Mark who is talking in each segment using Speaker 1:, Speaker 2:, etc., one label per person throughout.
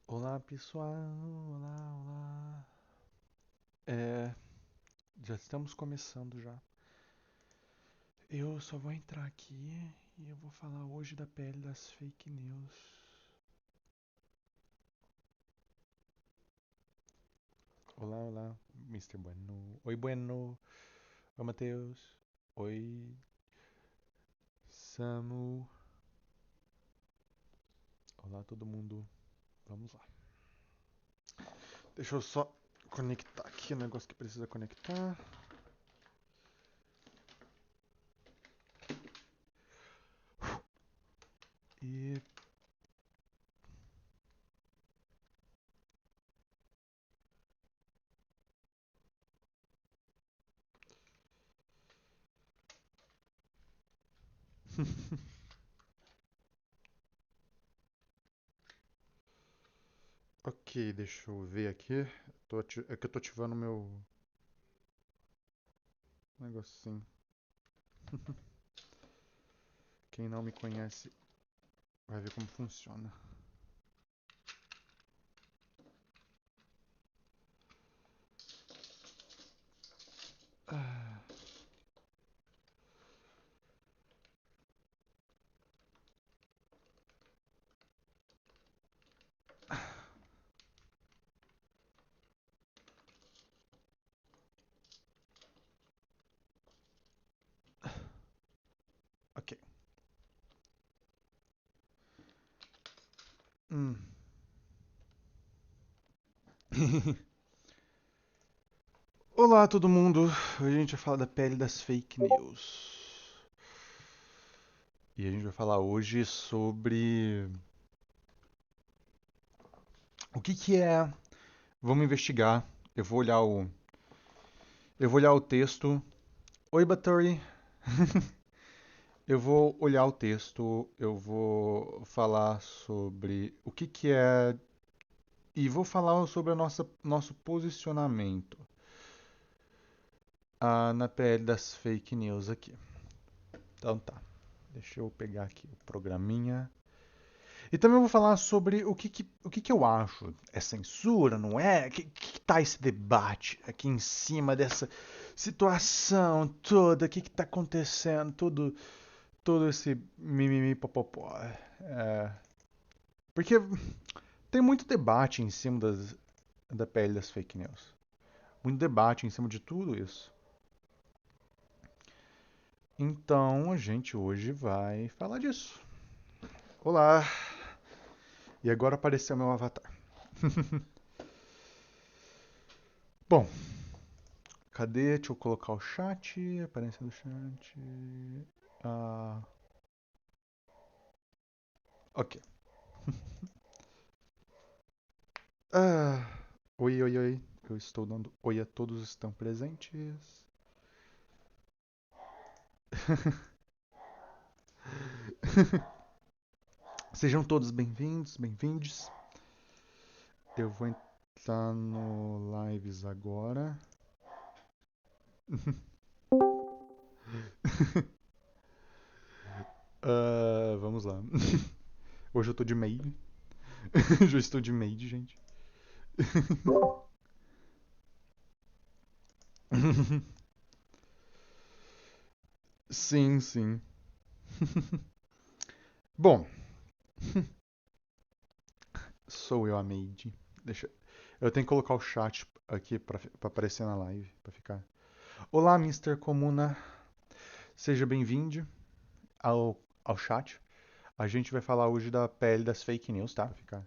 Speaker 1: Olá pessoal, olá, olá. É, já estamos começando já. Eu só vou entrar aqui e eu vou falar hoje da pele das fake news. Olá, olá, Mister Bueno. Oi, Bueno. Oi, Matheus. Oi, Samu. Olá, todo mundo. Vamos lá. Deixa eu só conectar aqui o negócio que precisa conectar. E. Ok, deixa eu ver aqui. É que eu tô ativando meu negocinho. Quem não me conhece vai ver como funciona. Ah, ok. Hum. Olá, todo mundo. Hoje a gente vai falar da pele das fake news. E a gente vai falar hoje sobre o que que é. Vamos investigar. Eu vou olhar o eu vou olhar o texto. Oi, Battery. Eu vou olhar o texto, eu vou falar sobre o que que é e vou falar sobre a nosso posicionamento na pele das fake news aqui. Então tá. Deixa eu pegar aqui o programinha. E também vou falar sobre o que que eu acho. É censura, não é? Que tá esse debate aqui em cima dessa situação toda? O que tá acontecendo? Todo esse mimimi popopó. É, porque tem muito debate em cima da pele das fake news. Muito debate em cima de tudo isso. Então a gente hoje vai falar disso. Olá! E agora apareceu meu avatar. Bom, cadê? Deixa eu colocar o chat. Aparência do chat. Ah, ok. Ah, oi, oi, oi. Eu estou dando oi a todos que estão presentes. Sejam todos bem-vindos, bem-vindes. Eu vou entrar no Lives agora. Vamos lá. Hoje eu tô de maid. Já estou de maid, gente. Sim, sim. Bom, sou eu a maid. Deixa. Eu tenho que colocar o chat aqui pra aparecer na live, pra ficar. Olá, Mister Comuna. Seja bem-vindo ao chat. A gente vai falar hoje da pele das fake news, tá? Ficar.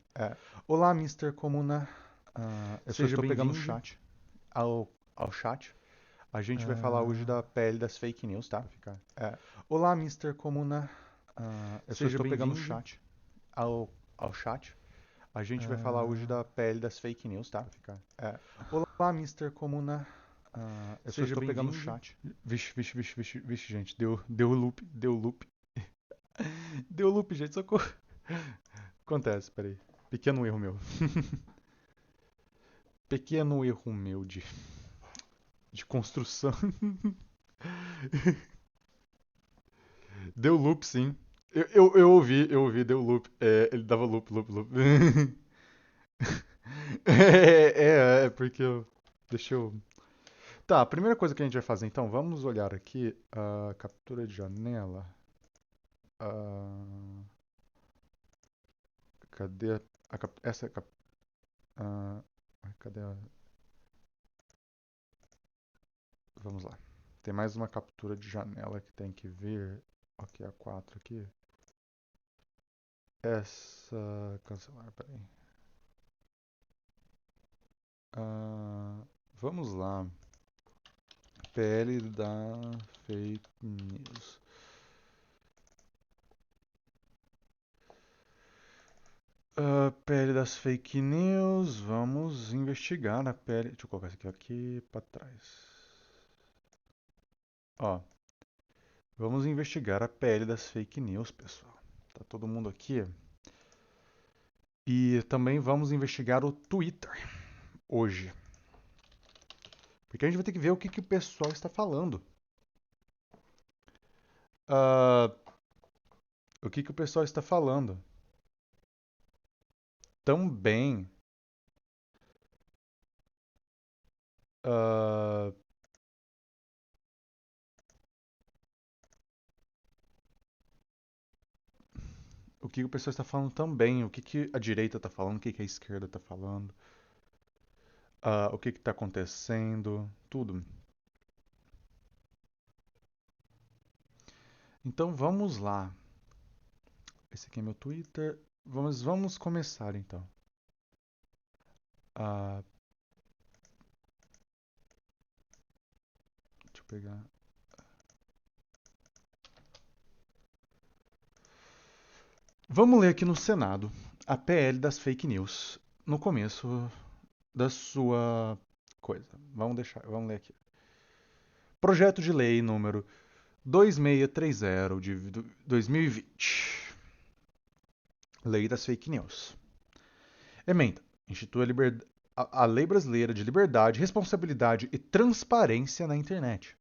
Speaker 1: Olá, Mister Comuna. Eu só
Speaker 2: Seja
Speaker 1: estou pegando o
Speaker 2: bem-vindo
Speaker 1: chat. Ao chat. A gente vai falar hoje da pele das fake news, tá? Ficar. Olá, Mister Comuna. Eu só
Speaker 2: seja
Speaker 1: estou pegando o
Speaker 2: bem-vindo.
Speaker 1: chat. Ao chat. A gente vai falar hoje da pele das fake news, tá? Ficar. Olá, Mister Comuna. Eu só
Speaker 2: Seja
Speaker 1: estou pegando o
Speaker 2: bem-vindo.
Speaker 1: chat. Vixe, vixe, vixe, vixe, vixe, gente. Deu loop, deu loop. Deu loop, gente, socorro. Acontece, peraí. Pequeno erro meu. Pequeno erro meu de construção. Deu loop, sim. Eu ouvi, deu loop. Ele dava loop, loop, loop. É porque eu. Deixa eu. Tá, a primeira coisa que a gente vai fazer então, vamos olhar aqui a captura de janela. Ah, cadê essa é a ah, cadê a. Vamos lá. Tem mais uma captura de janela que tem que ver. Ok, a 4 aqui. Essa. Cancelar, peraí. Ah, vamos lá. PL da fake news. PL das fake news. Vamos investigar a PL. Deixa eu colocar isso aqui para trás. Ó, vamos investigar a PL das fake news, pessoal. Tá todo mundo aqui. E também vamos investigar o Twitter hoje. Porque a gente vai ter que ver o que o pessoal está falando. Ah, o que o pessoal está falando. Também. ah, o que o pessoal está falando também. O que a direita está falando, o que a esquerda está falando. O que está acontecendo. Tudo. Então vamos lá. Esse aqui é meu Twitter. Vamos começar então. Ah, deixa eu pegar. Vamos ler aqui no Senado a PL das fake news no começo da sua coisa. Vamos ler aqui. Projeto de lei número 2630 de 2020. Lei das fake news. Emenda. Institui a Lei Brasileira de Liberdade, Responsabilidade e Transparência na Internet.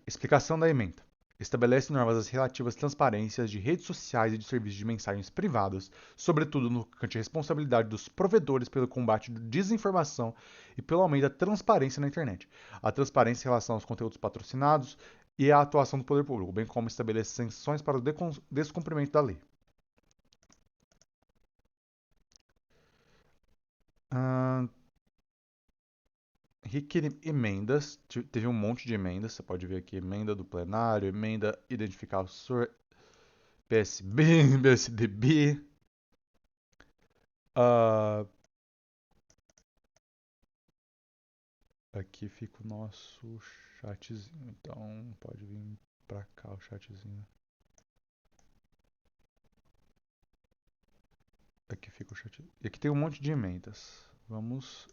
Speaker 1: Explicação da emenda. Estabelece normas relativas às transparências de redes sociais e de serviços de mensagens privadas, sobretudo no que de responsabilidade dos provedores pelo combate à desinformação e pelo aumento da transparência na internet. A transparência em relação aos conteúdos patrocinados e a atuação do poder público, bem como estabelece sanções para o descumprimento da lei. Ah, requer emendas, teve um monte de emendas, você pode ver aqui, emenda do plenário, emenda identificar o PSB, PSDB. Ah, aqui fica o nosso chatzinho, então pode vir pra cá o chatzinho. Aqui fica o chat. E aqui tem um monte de emendas. Vamos.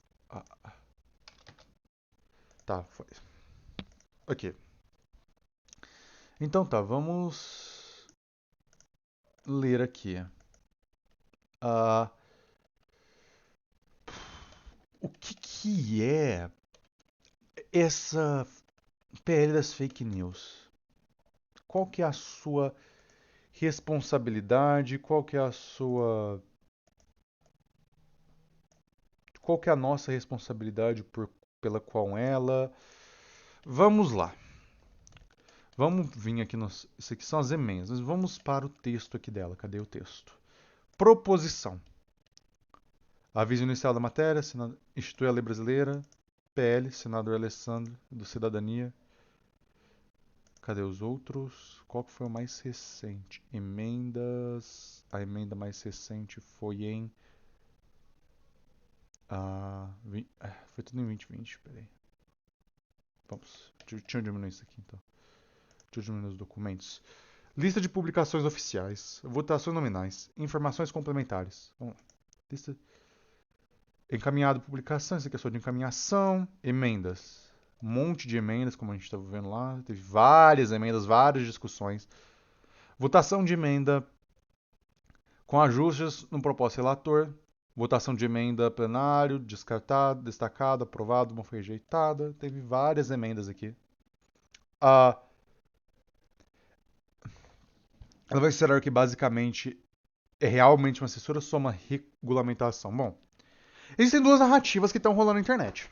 Speaker 1: Tá, foi. Aqui. Então tá, vamos ler aqui. Ah, o que é essa PL das fake news? Qual que é a sua responsabilidade? Qual que é a nossa responsabilidade pela qual ela? Vamos lá. Vamos vir aqui nos. Isso aqui são as emendas. Mas vamos para o texto aqui dela. Cadê o texto? Proposição. Aviso inicial da matéria. Institui a Lei Brasileira. PL. Senador Alessandro. Do Cidadania. Cadê os outros? Qual que foi o mais recente? Emendas. A emenda mais recente foi em. Foi tudo em 2020. Peraí. Vamos. Deixa eu diminuir isso aqui então. Deixa eu diminuir os documentos. Lista de publicações oficiais. Votações nominais. Informações complementares. Vamos lá. Lista. Encaminhado publicação. Esse aqui é só de encaminhação. Emendas. Um monte de emendas, como a gente estava vendo lá. Teve várias emendas, várias discussões. Votação de emenda com ajustes no propósito relator. Votação de emenda plenário, descartado, destacado, aprovado, uma foi rejeitada. Teve várias emendas aqui. Ah, ela vai considerar que basicamente é realmente uma censura ou só uma regulamentação? Bom, existem duas narrativas que estão rolando na internet.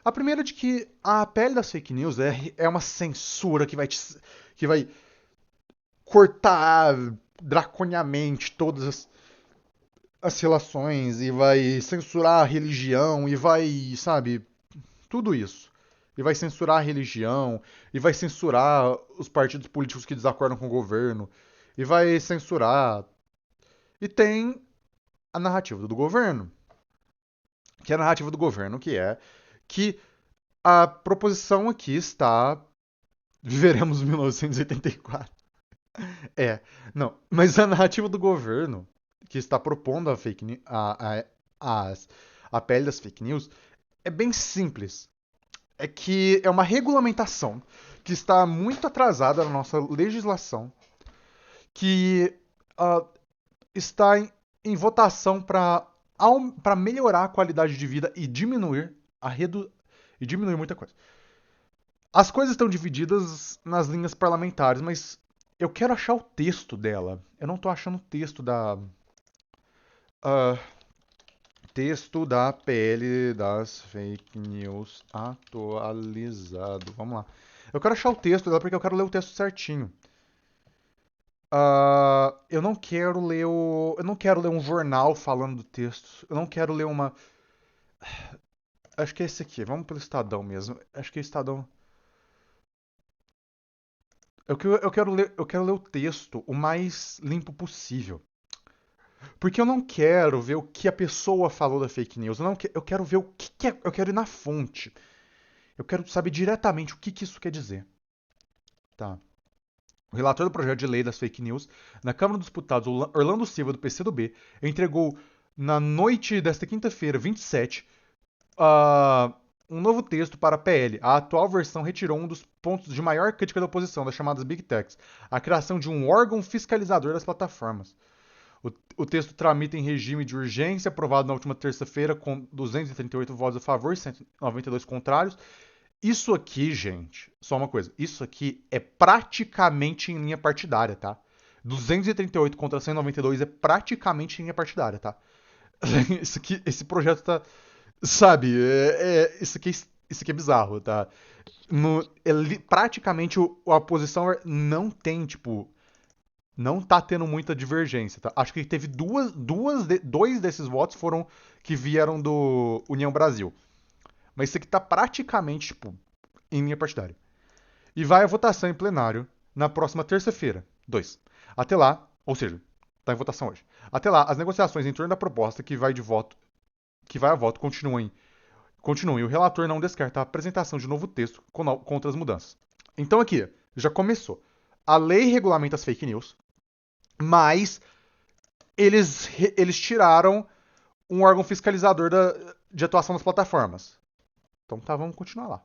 Speaker 1: A primeira é de que a pele das fake news é uma censura que vai cortar draconiamente todas as relações e vai censurar a religião e vai, sabe, tudo isso. E vai censurar a religião, e vai censurar os partidos políticos que desacordam com o governo, e vai censurar. E tem a narrativa do governo, que é a narrativa do governo, que é que a proposição aqui está. Viveremos 1984. É, não, mas a narrativa do governo, que está propondo a fake news, a pele das fake news, é bem simples. É que é uma regulamentação que está muito atrasada na nossa legislação, que ah, está em votação para melhorar a qualidade de vida e diminuir e diminuir muita coisa. As coisas estão divididas nas linhas parlamentares, mas eu quero achar o texto dela. Eu não estou achando o texto ah, texto da PL das fake news atualizado. Vamos lá. Eu quero achar o texto dela porque eu quero ler o texto certinho. Eu não quero ler eu não quero ler um jornal falando do texto. Eu não quero ler uma. Acho que é esse aqui. Vamos pelo Estadão mesmo. Acho que é Estadão. Eu quero ler o texto o mais limpo possível. Porque eu não quero ver o que a pessoa falou da fake news. Eu quero ver o que é. Eu quero ir na fonte. Eu quero saber diretamente o que isso quer dizer. Tá. O relator do projeto de lei das fake news na Câmara dos Deputados, Orlando Silva, do PCdoB, entregou na noite desta quinta-feira, 27, um novo texto para a PL. A atual versão retirou um dos pontos de maior crítica da oposição, das chamadas Big Techs, a criação de um órgão fiscalizador das plataformas. O texto tramita em regime de urgência, aprovado na última terça-feira, com 238 votos a favor e 192 contrários. Isso aqui, gente, só uma coisa. Isso aqui é praticamente em linha partidária, tá? 238 contra 192 é praticamente em linha partidária, tá? Isso aqui, esse projeto tá. Sabe, isso aqui é bizarro, tá? Praticamente a oposição não tem, tipo. Não tá tendo muita divergência, tá? Acho que teve dois desses votos foram que vieram do União Brasil. Mas isso aqui tá praticamente, tipo, em linha partidária. E vai à votação em plenário na próxima terça-feira. 2. Até lá, ou seja, está em votação hoje. Até lá, as negociações em torno da proposta que vai a voto continuem. O relator não descarta a apresentação de novo texto contra as mudanças. Então aqui, já começou. A lei regulamenta as fake news, mas eles tiraram um órgão fiscalizador de atuação das plataformas. Então tá, vamos continuar lá.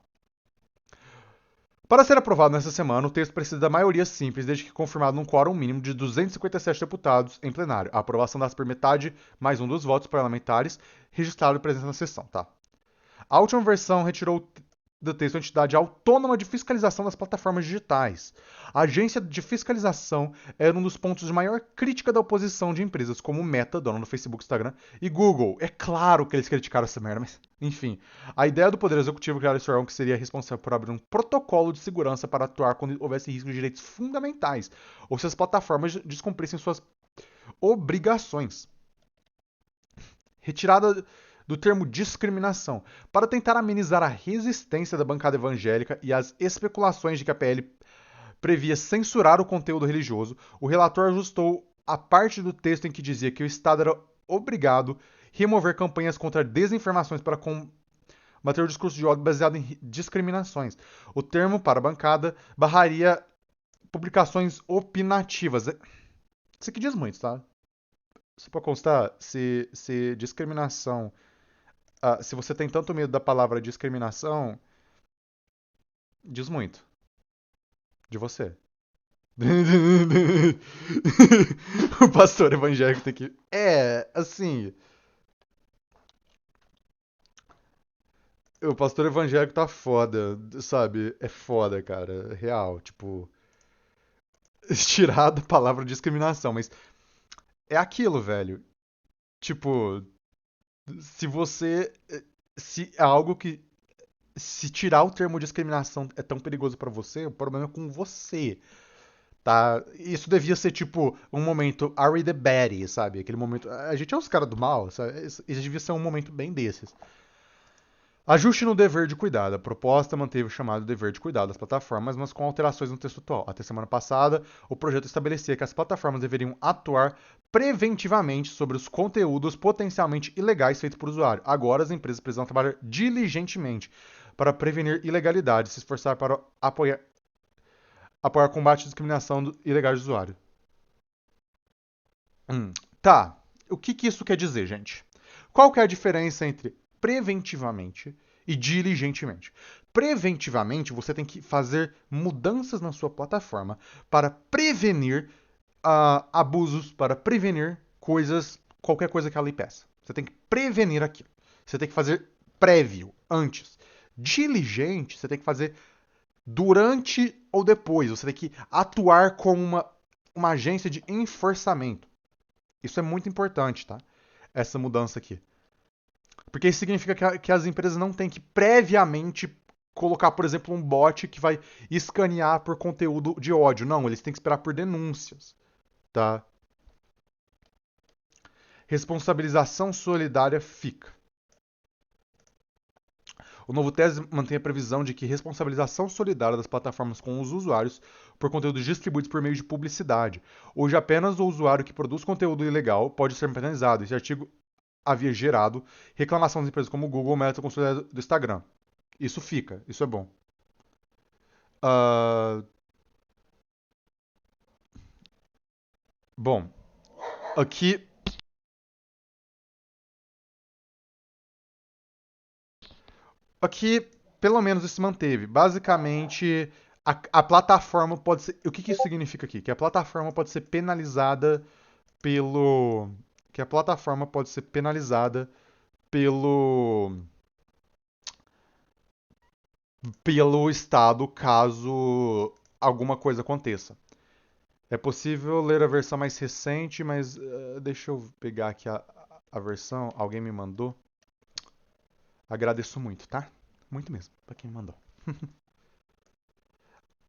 Speaker 1: Para ser aprovado nesta semana, o texto precisa da maioria simples, desde que confirmado num quórum mínimo de 257 deputados em plenário. A aprovação dá-se por metade mais um dos votos parlamentares registrado presente na sessão, tá? A última versão retirou do texto a entidade autônoma de fiscalização das plataformas digitais. A agência de fiscalização era um dos pontos de maior crítica da oposição de empresas como Meta, dona do Facebook, Instagram, e Google. É claro que eles criticaram essa merda, mas enfim. A ideia do Poder Executivo criar esse órgão que seria responsável por abrir um protocolo de segurança para atuar quando houvesse risco de direitos fundamentais, ou se as plataformas descumprissem suas obrigações. Retirada do termo discriminação, para tentar amenizar a resistência da bancada evangélica e as especulações de que a PL previa censurar o conteúdo religioso, o relator ajustou a parte do texto em que dizia que o Estado era obrigado a remover campanhas contra desinformações para combater o discurso de ódio baseado em discriminações. O termo, para a bancada, barraria publicações opinativas. Isso aqui diz muito, tá? Só para constar, se discriminação se você tem tanto medo da palavra discriminação, diz muito de você. O pastor evangélico tem que. É, assim. O pastor evangélico tá foda, sabe? É foda, cara. Real. Tipo. Tirar da palavra discriminação, mas. é aquilo, velho. Tipo, se você. Se é algo que. Se tirar o termo discriminação é tão perigoso pra você, o problema é com você, tá? Isso devia ser tipo um momento Are we the Baddies, sabe? Aquele momento. A gente é os caras do mal, sabe? Isso devia ser um momento bem desses. Ajuste no dever de cuidado. A proposta manteve o chamado dever de cuidado das plataformas, mas com alterações no texto atual. Até semana passada, o projeto estabelecia que as plataformas deveriam atuar preventivamente sobre os conteúdos potencialmente ilegais feitos por usuário. Agora, as empresas precisam trabalhar diligentemente para prevenir ilegalidades, se esforçar para apoiar combate à discriminação ilegal de usuário. Tá. O que, que isso quer dizer, gente? Qual que é a diferença entre preventivamente e diligentemente? Preventivamente, você tem que fazer mudanças na sua plataforma para prevenir abusos, para prevenir coisas, qualquer coisa que a lei peça. Você tem que prevenir aquilo. Você tem que fazer prévio, antes. Diligente, você tem que fazer durante ou depois. Você tem que atuar como uma agência de enforçamento. Isso é muito importante, tá? Essa mudança aqui. Porque isso significa que as empresas não têm que previamente colocar, por exemplo, um bot que vai escanear por conteúdo de ódio. Não, eles têm que esperar por denúncias, tá? Responsabilização solidária fica. O novo tese mantém a previsão de que responsabilização solidária das plataformas com os usuários por conteúdos distribuídos por meio de publicidade. Hoje, apenas o usuário que produz conteúdo ilegal pode ser penalizado. Esse artigo havia gerado reclamação das empresas como o Google, Meta, consultoria do Instagram. Isso fica, isso é bom. Uh, bom, aqui, aqui pelo menos isso se manteve. Basicamente, a plataforma pode ser. O que, que isso significa aqui? Que a plataforma pode ser penalizada pelo. Que a plataforma pode ser penalizada pelo. Pelo Estado caso alguma coisa aconteça. É possível ler a versão mais recente, mas deixa eu pegar aqui a versão. Alguém me mandou. Agradeço muito, tá? Muito mesmo, pra quem me mandou.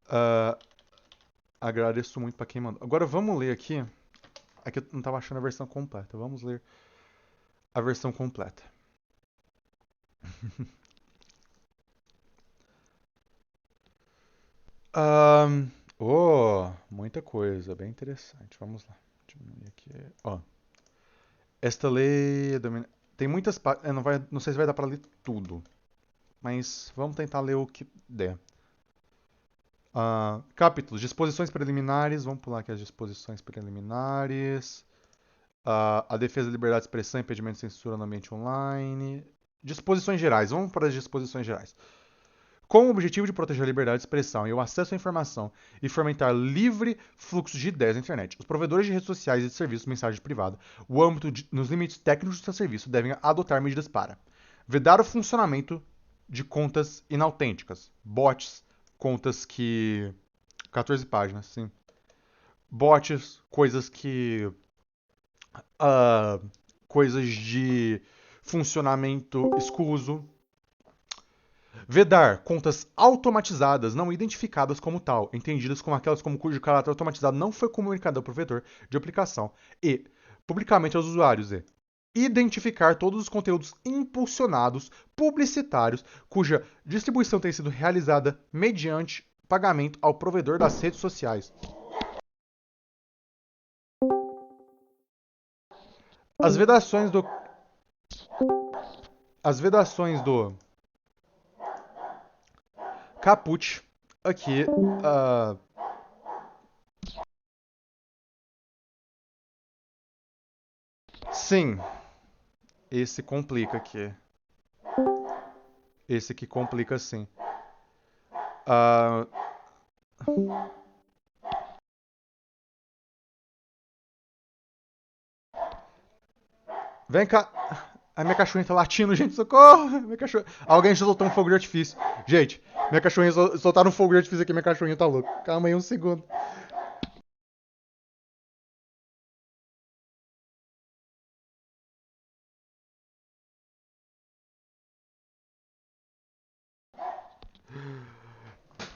Speaker 1: Uh, agradeço muito pra quem mandou. Agora vamos ler aqui. É que eu não tava achando a versão completa. Vamos ler a versão completa. Muita coisa, bem interessante. Vamos lá. Diminuir aqui. Ó, esta lei tem muitas páginas. Não sei se vai dar pra ler tudo, mas vamos tentar ler o que der. Capítulos: disposições preliminares. Vamos pular aqui as disposições preliminares. A defesa da liberdade de expressão, impedimento de censura no ambiente online. Disposições gerais. Vamos para as disposições gerais. Com o objetivo de proteger a liberdade de expressão e o acesso à informação e fomentar livre fluxo de ideias na internet, os provedores de redes sociais e de serviços de mensagem privada, nos limites técnicos do seu serviço, devem adotar medidas para vedar o funcionamento de contas inautênticas, bots, contas que 14 páginas, sim. Bots, coisas que uh, coisas de funcionamento escuso. Vedar contas automatizadas não identificadas como tal, entendidas como aquelas como cujo caráter automatizado não foi comunicado ao provedor de aplicação e publicamente aos usuários. E identificar todos os conteúdos impulsionados publicitários cuja distribuição tenha sido realizada mediante pagamento ao provedor das redes sociais. As vedações do as vedações do caput aqui sim, esse complica aqui. Esse aqui complica sim. Uh, vem cá. A minha cachorrinha tá latindo, gente, socorro! Minha cachorra... Alguém soltou um fogo de artifício. Gente, minha cachorrinha soltaram um fogo de artifício aqui, minha cachorrinha tá louca. Calma aí um segundo.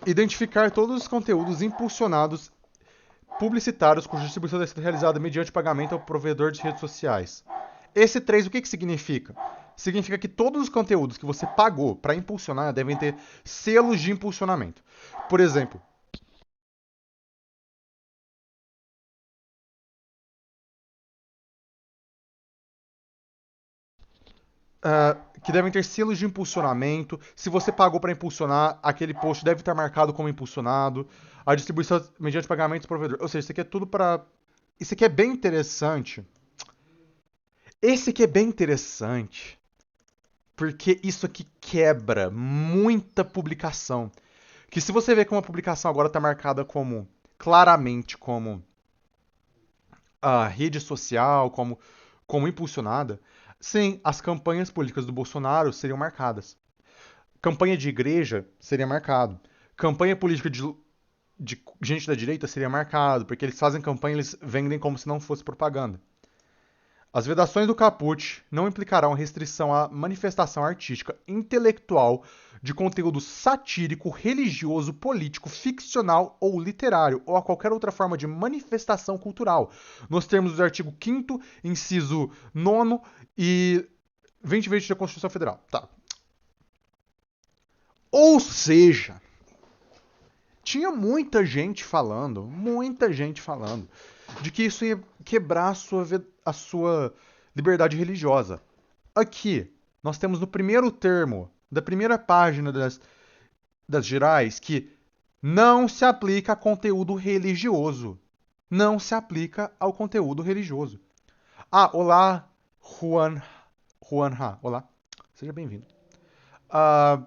Speaker 1: Identificar todos os conteúdos impulsionados publicitários cuja distribuição deve ser realizada mediante pagamento ao provedor de redes sociais. Esse 3, o que significa? Significa que todos os conteúdos que você pagou para impulsionar devem ter selos de impulsionamento. Por exemplo, que devem ter selos de impulsionamento. Se você pagou para impulsionar, aquele post deve estar marcado como impulsionado. A distribuição mediante pagamento do provedor. Ou seja, isso aqui é tudo para. Isso aqui é bem interessante. Esse aqui é bem interessante. Porque isso aqui quebra muita publicação. Que se você vê que uma publicação agora está marcada como claramente como a rede social, como impulsionada, sim, as campanhas políticas do Bolsonaro seriam marcadas. Campanha de igreja seria marcado. Campanha política de gente da direita seria marcado, porque eles fazem campanha e eles vendem como se não fosse propaganda. As vedações do caput não implicarão restrição à manifestação artística, intelectual, de conteúdo satírico, religioso, político, ficcional ou literário, ou a qualquer outra forma de manifestação cultural, nos termos do artigo 5º, inciso 9 e 2020 da Constituição Federal. Tá. Ou seja, tinha muita gente falando, de que isso ia quebrar a sua liberdade religiosa. Aqui, nós temos no primeiro termo da primeira página das gerais que não se aplica a conteúdo religioso. Não se aplica ao conteúdo religioso. Ah, olá, Juanha. Olá, seja bem-vindo. Ah,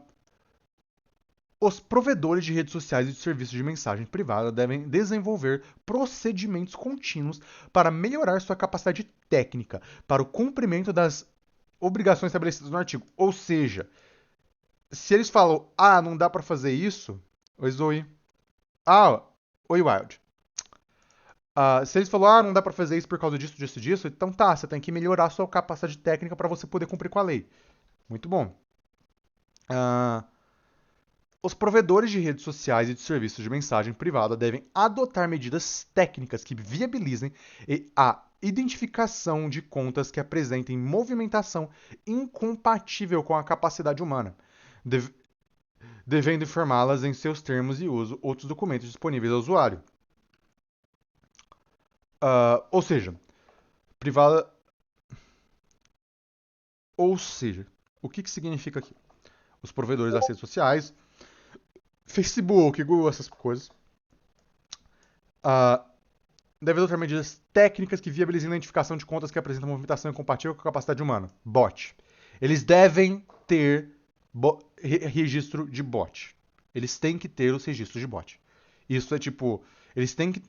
Speaker 1: os provedores de redes sociais e de serviços de mensagem privada devem desenvolver procedimentos contínuos para melhorar sua capacidade técnica para o cumprimento das obrigações estabelecidas no artigo. Ou seja, se eles falam, não dá para fazer isso. Oi, Zoe. Oi, Wild. Se eles falam, não dá para fazer isso por causa disso, então tá, você tem que melhorar a sua capacidade técnica para você poder cumprir com a lei. Muito bom. Os provedores de redes sociais e de serviços de mensagem privada devem adotar medidas técnicas que viabilizem a identificação de contas que apresentem movimentação incompatível com a capacidade humana, devendo informá-las em seus termos e uso outros documentos disponíveis ao usuário. Ou seja, privada. Ou seja, o que significa aqui? Os provedores das redes sociais, Facebook, Google, essas coisas, devem adotar medidas técnicas que viabilizem a identificação de contas que apresentam movimentação incompatível com a capacidade humana. Bot. Eles devem ter registro de bot. Eles têm que ter os registros de bot. Isso é tipo. Eles têm que.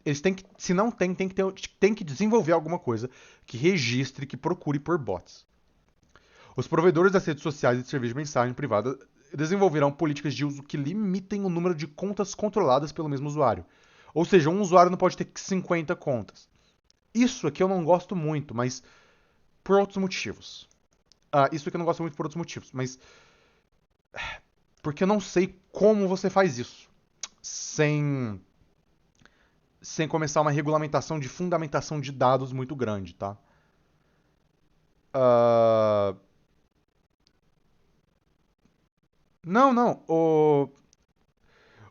Speaker 1: Se não tem, tem que desenvolver alguma coisa que registre, que procure por bots. Os provedores das redes sociais e de serviços de mensagem privada desenvolverão políticas de uso que limitem o número de contas controladas pelo mesmo usuário. Ou seja, um usuário não pode ter 50 contas. Isso aqui eu não gosto muito, mas por outros motivos. Isso aqui eu não gosto muito por outros motivos, mas porque eu não sei como você faz isso sem começar uma regulamentação de fundamentação de dados muito grande, tá? Não.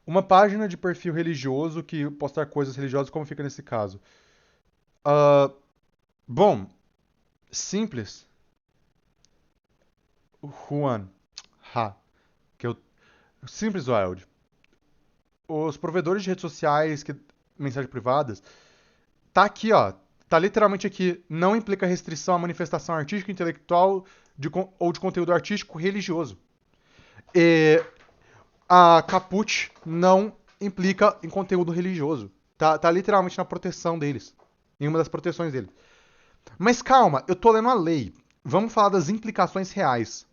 Speaker 1: Uma página de perfil religioso que postar coisas religiosas, como fica nesse caso? Bom, simples. Juan. Que eu... Simples, Wild. Os provedores de redes sociais, mensagens privadas, tá aqui, ó. Tá literalmente aqui. Não implica restrição à manifestação artística, intelectual ou de conteúdo artístico religioso. A caput não implica em conteúdo religioso. Tá literalmente na proteção deles. Em uma das proteções deles. Mas calma, eu tô lendo a lei. Vamos falar das implicações reais.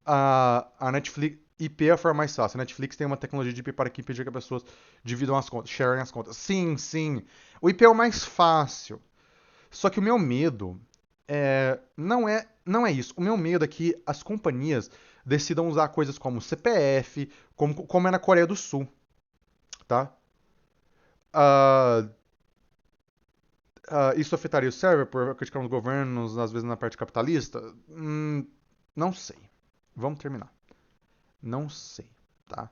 Speaker 1: A Netflix IP é a forma mais fácil. A Netflix tem uma tecnologia de IP para que impedir que as pessoas dividam as contas, sharem as contas. Sim. O IP é o mais fácil. Só que o meu medo não é isso. O meu medo é que as companhias decidam usar coisas como CPF, como é na Coreia do Sul, tá? Ah, isso afetaria o server por criticar os governos, às vezes na parte capitalista? Não sei. Vamos terminar. Não sei, tá?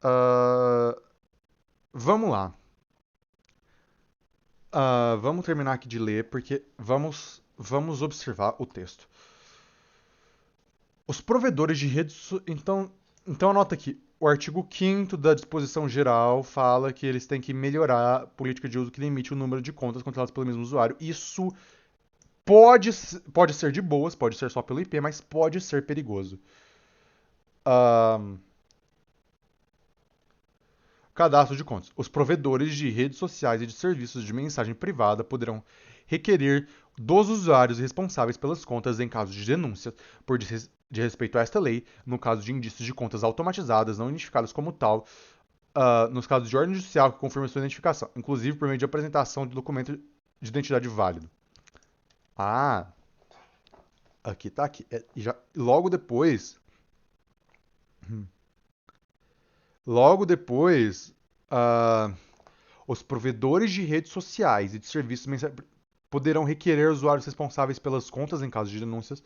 Speaker 1: Ah, vamos lá. Vamos terminar aqui de ler, porque vamos observar o texto. Os provedores de redes. Então anota aqui. O artigo 5º da disposição geral fala que eles têm que melhorar a política de uso que limite o número de contas controladas pelo mesmo usuário. Isso pode ser de boas, pode ser só pelo IP, mas pode ser perigoso. Cadastro de contas. Os provedores de redes sociais e de serviços de mensagem privada poderão requerer dos usuários responsáveis pelas contas em caso de denúncia por desrespeito a esta lei, no caso de indícios de contas automatizadas não identificadas como tal, nos casos de ordem judicial que confirma sua identificação, inclusive por meio de apresentação de documento de identidade válido. Ah, aqui tá aqui. Logo depois, logo depois, ah, os provedores de redes sociais e de serviços poderão requerer usuários responsáveis pelas contas em caso de denúncias,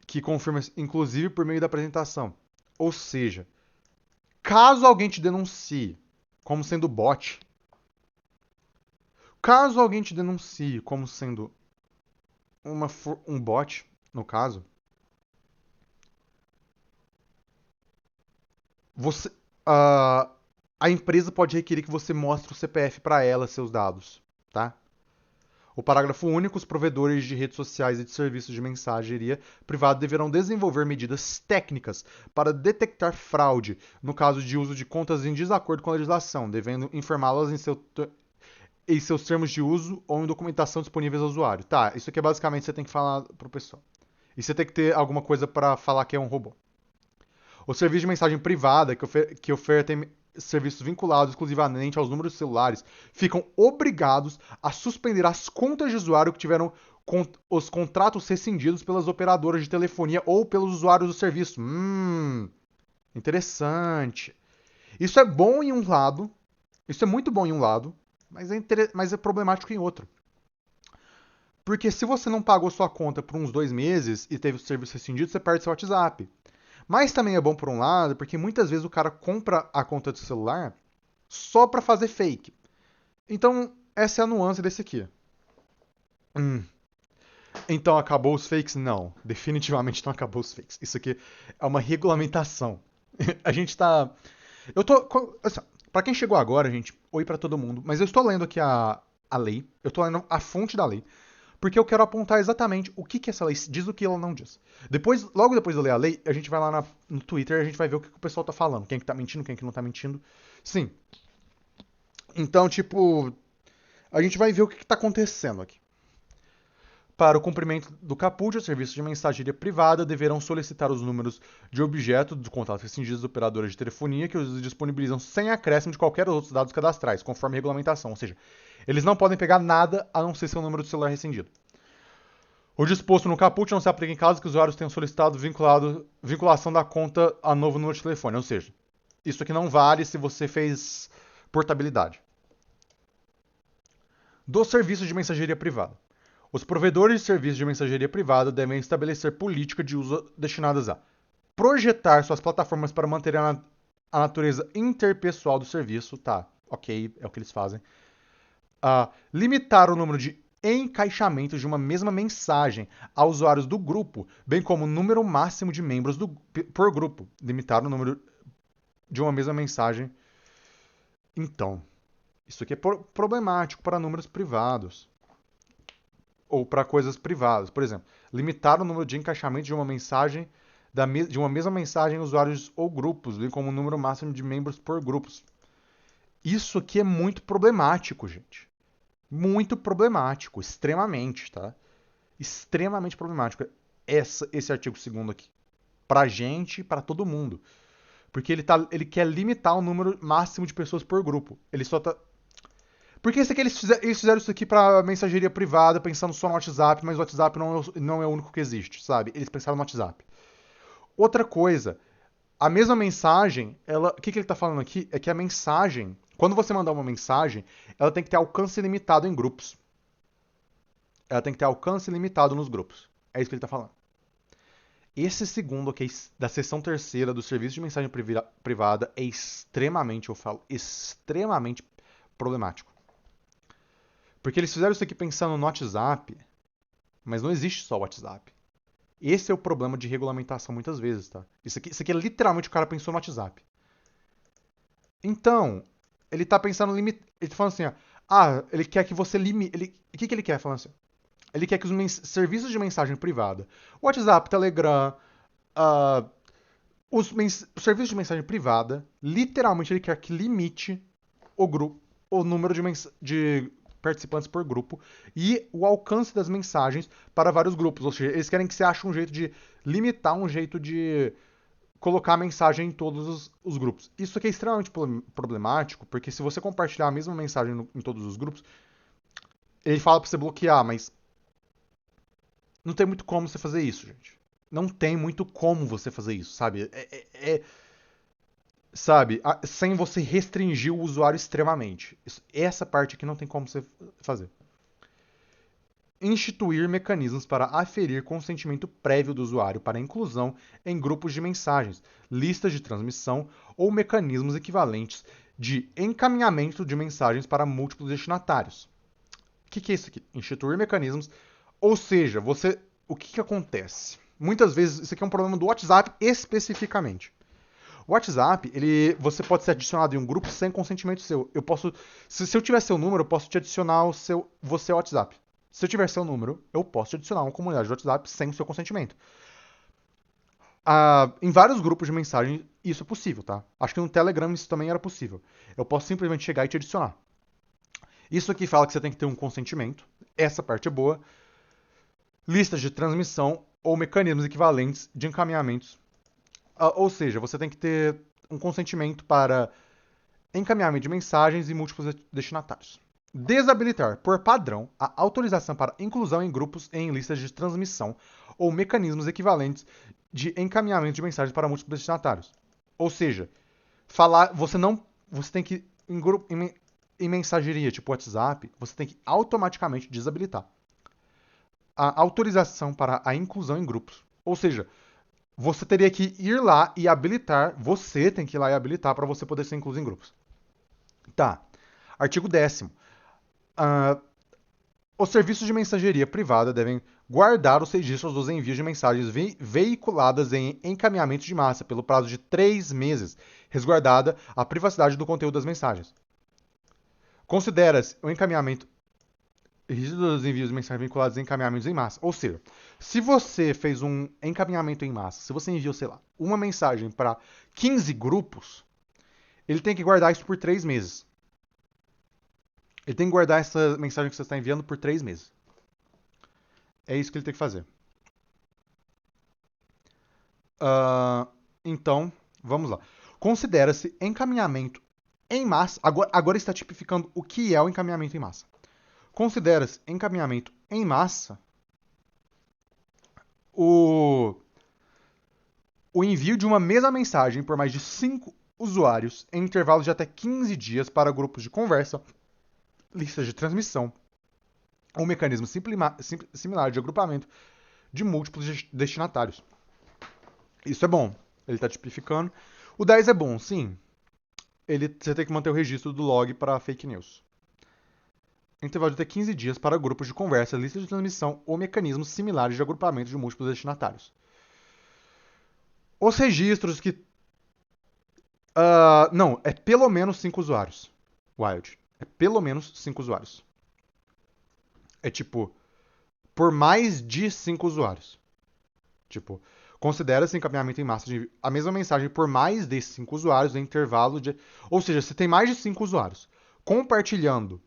Speaker 1: que confirma, inclusive por meio da apresentação. Ou seja, caso alguém te denuncie como sendo bot, caso alguém te denuncie como sendo um bot, no caso, você, uh, a empresa pode requerer que você mostre o CPF para ela, seus dados, tá? O parágrafo único, os provedores de redes sociais e de serviços de mensageria privada deverão desenvolver medidas técnicas para detectar fraude no caso de uso de contas em desacordo com a legislação, devendo informá-las em seus termos de uso ou em documentação disponíveis ao usuário. Tá, isso aqui é basicamente você tem que falar pro pessoal. E você tem que ter alguma coisa para falar que é um robô. O serviço de mensagem privada, que ofertem serviços vinculados exclusivamente aos números celulares, ficam obrigados a suspender as contas de usuário que tiveram os contratos rescindidos pelas operadoras de telefonia ou pelos usuários do serviço. Interessante. Isso é bom em um lado, isso é muito bom em um lado, mas é problemático em outro. Porque se você não pagou sua conta por uns 2 meses e teve o serviço rescindido, você perde seu WhatsApp. Mas também é bom por um lado, porque muitas vezes o cara compra a conta do celular só para fazer fake. Então, essa é a nuance desse aqui. Então, acabou os fakes? Não. Definitivamente não acabou os fakes. Isso aqui é uma regulamentação. A gente tá. Eu tô. Assim, pra quem chegou agora, gente, oi pra todo mundo. Mas eu estou lendo aqui a lei. Eu tô lendo a fonte da lei. Porque eu quero apontar exatamente o que essa lei diz e o que ela não diz. Logo depois de eu ler a lei, a gente vai lá no Twitter e a gente vai ver o que o pessoal tá falando. Quem que tá mentindo, quem que não tá mentindo. Sim. Então, tipo, a gente vai ver o que tá acontecendo aqui. Para o cumprimento do caput, os serviços de mensageria privada deverão solicitar os números de objeto dos contatos rescindidos das operadoras de telefonia que os disponibilizam sem acréscimo de qualquer outros dados cadastrais, conforme a regulamentação. Ou seja, eles não podem pegar nada a não ser seu número de celular rescindido. O disposto no caput não se aplica em caso que os usuários tenham solicitado vinculação da conta a novo número de telefone. Ou seja, isso aqui não vale se você fez portabilidade. Dos serviços de mensageria privada. Os provedores de serviços de mensageria privada devem estabelecer política de uso destinadas a projetar suas plataformas para manter a natureza interpessoal do serviço, tá? Ok, é o que eles fazem. Limitar o número de encaixamentos de uma mesma mensagem a usuários do grupo, bem como o número máximo de membros por grupo. Limitar o número de uma mesma mensagem. Então, isso aqui é problemático para números privados. Ou para coisas privadas. Por exemplo, limitar o número de encaixamentos de uma mensagem de uma mesma mensagem em usuários ou grupos, bem como o número máximo de membros por grupos. Isso aqui é muito problemático, gente. Muito problemático, extremamente, tá? Extremamente problemático esse artigo 2º aqui. Pra gente e pra todo mundo. Porque ele quer limitar o número máximo de pessoas por grupo. Ele só tá. Porque esse aqui eles fizeram isso aqui pra mensageria privada, pensando só no WhatsApp, mas o WhatsApp não é o único que existe, sabe? Eles pensaram no WhatsApp. Outra coisa, a mesma mensagem, o que ele está falando aqui é que a mensagem, quando você mandar uma mensagem, ela tem que ter alcance limitado em grupos. Ela tem que ter alcance limitado nos grupos. É isso que ele está falando. Esse segundo aqui da seção terceira do serviço de mensagem privada é extremamente, eu falo, extremamente problemático. Porque eles fizeram isso aqui pensando no WhatsApp, mas não existe só o WhatsApp. Esse é o problema de regulamentação muitas vezes, tá? Isso aqui é literalmente o cara pensou no WhatsApp. Então, ele tá pensando no limite. Ele tá falando assim, ó. Ele quer que você limite. O que ele quer falando assim? Ele quer que os serviços de mensagem privada, WhatsApp, Telegram, uh, os serviços de mensagem privada, literalmente ele quer que limite o número de participantes por grupo e o alcance das mensagens para vários grupos. Ou seja, eles querem que você ache um jeito de limitar, um jeito de colocar a mensagem em todos os grupos. Isso aqui é extremamente problemático, porque se você compartilhar a mesma mensagem em todos os grupos, ele fala para você bloquear, mas não tem muito como você fazer isso, gente. Não tem muito como você fazer isso, sabe? Sabe? Sem você restringir o usuário extremamente. Essa parte aqui não tem como você fazer. Instituir mecanismos para aferir consentimento prévio do usuário para inclusão em grupos de mensagens, listas de transmissão ou mecanismos equivalentes de encaminhamento de mensagens para múltiplos destinatários. O que é isso aqui? Instituir mecanismos, ou seja, o que acontece? Muitas vezes isso aqui é um problema do WhatsApp especificamente. O WhatsApp, você pode ser adicionado em um grupo sem consentimento seu. Se eu tiver seu número, eu posso te adicionar você ao WhatsApp. Se eu tiver seu número, eu posso te adicionar uma comunidade de WhatsApp sem o seu consentimento. Em vários grupos de mensagem, isso é possível, tá? Acho que no Telegram isso também era possível. Eu posso simplesmente chegar e te adicionar. Isso aqui fala que você tem que ter um consentimento. Essa parte é boa. Listas de transmissão ou mecanismos equivalentes de encaminhamentos. Ou seja, você tem que ter um consentimento para encaminhamento de mensagens e múltiplos destinatários. Desabilitar, por padrão, a autorização para inclusão em grupos e em listas de transmissão ou mecanismos equivalentes de encaminhamento de mensagens para múltiplos destinatários. Ou seja, você tem que em mensageria, tipo WhatsApp, você tem que automaticamente desabilitar a autorização para a inclusão em grupos. Ou seja, você teria que ir lá e habilitar, você tem que ir lá e habilitar para você poder ser incluso em grupos. Tá. Artigo 10º. Os serviços de mensageria privada devem guardar os registros dos envios de mensagens veiculadas em encaminhamento de massa pelo prazo de 3 meses, resguardada a privacidade do conteúdo das mensagens. Considera-se o encaminhamento registro dos envios de mensagens vinculados em encaminhamentos em massa. Ou seja, se você fez um encaminhamento em massa, se você enviou, sei lá, uma mensagem para 15 grupos, ele tem que guardar isso por 3 meses. Ele tem que guardar essa mensagem que você está enviando por 3 meses. É isso que ele tem que fazer. Então, vamos lá. Considera-se encaminhamento em massa. Agora está tipificando o que é o encaminhamento em massa. Considera-se encaminhamento em massa o envio de uma mesma mensagem por mais de 5 usuários em intervalos de até 15 dias para grupos de conversa, listas de transmissão ou mecanismo similar de agrupamento de múltiplos destinatários. Isso é bom. Ele está tipificando. O 10 é bom, sim. Você tem que manter o registro do log para fake news. Intervalo de até 15 dias para grupos de conversa, listas de transmissão ou mecanismos similares de agrupamento de múltiplos destinatários. Os registros que... não, é pelo menos 5 usuários. Wild. É pelo menos 5 usuários. É tipo, por mais de 5 usuários. Tipo, considera-se encaminhamento em massa de a mesma mensagem por mais de 5 usuários em intervalo de... Ou seja, se tem mais de 5 usuários compartilhando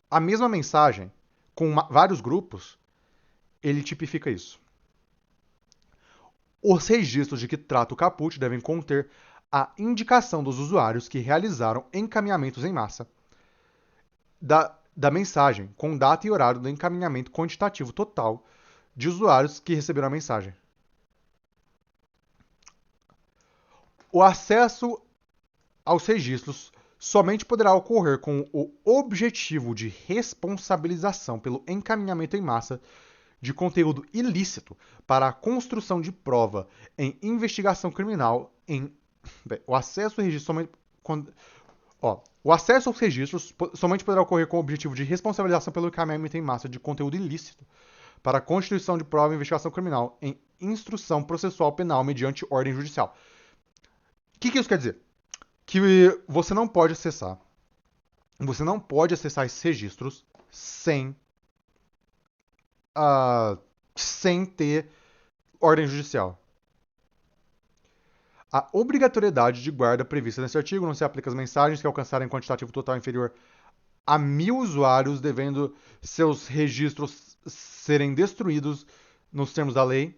Speaker 1: a mesma mensagem com vários grupos, ele tipifica isso. Os registros de que trata o caput devem conter a indicação dos usuários que realizaram encaminhamentos em massa da mensagem, com data e horário do encaminhamento quantitativo total de usuários que receberam a mensagem. O acesso aos registros somente poderá ocorrer com o objetivo de responsabilização pelo encaminhamento em massa de conteúdo ilícito para a construção de prova em investigação criminal o acesso ao registro somente o acesso aos registros somente poderá ocorrer com o objetivo de responsabilização pelo encaminhamento em massa de conteúdo ilícito para a constituição de prova em investigação criminal em instrução processual penal mediante ordem judicial. O que isso quer dizer? Que você não pode acessar esses registros sem ter ordem judicial. A obrigatoriedade de guarda prevista nesse artigo não se aplica às mensagens que alcançarem quantitativo total inferior a 1.000 usuários, devendo seus registros serem destruídos nos termos da lei.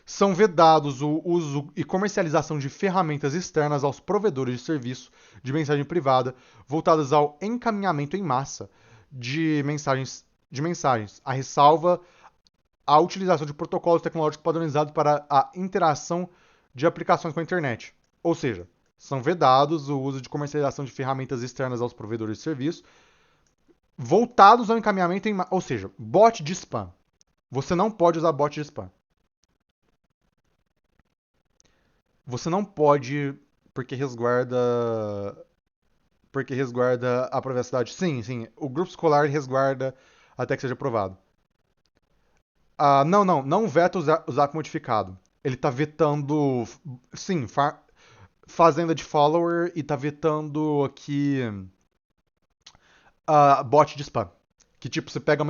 Speaker 1: São vedados o uso e comercialização de ferramentas externas aos provedores de serviço de mensagem privada voltadas ao encaminhamento em massa de mensagens, a ressalva a utilização de protocolos tecnológicos padronizados para a interação de aplicações com a internet. Ou seja, são vedados o uso de comercialização de ferramentas externas aos provedores de serviço voltados ao encaminhamento em... Ou seja, bot de spam. Você não pode usar bot de spam. Você não pode porque resguarda a privacidade. Sim. O grupo escolar resguarda até que seja aprovado. Não veta o Zap modificado. Ele tá vetando, sim, fazenda de follower e tá vetando aqui bot de spam. Que tipo, você pega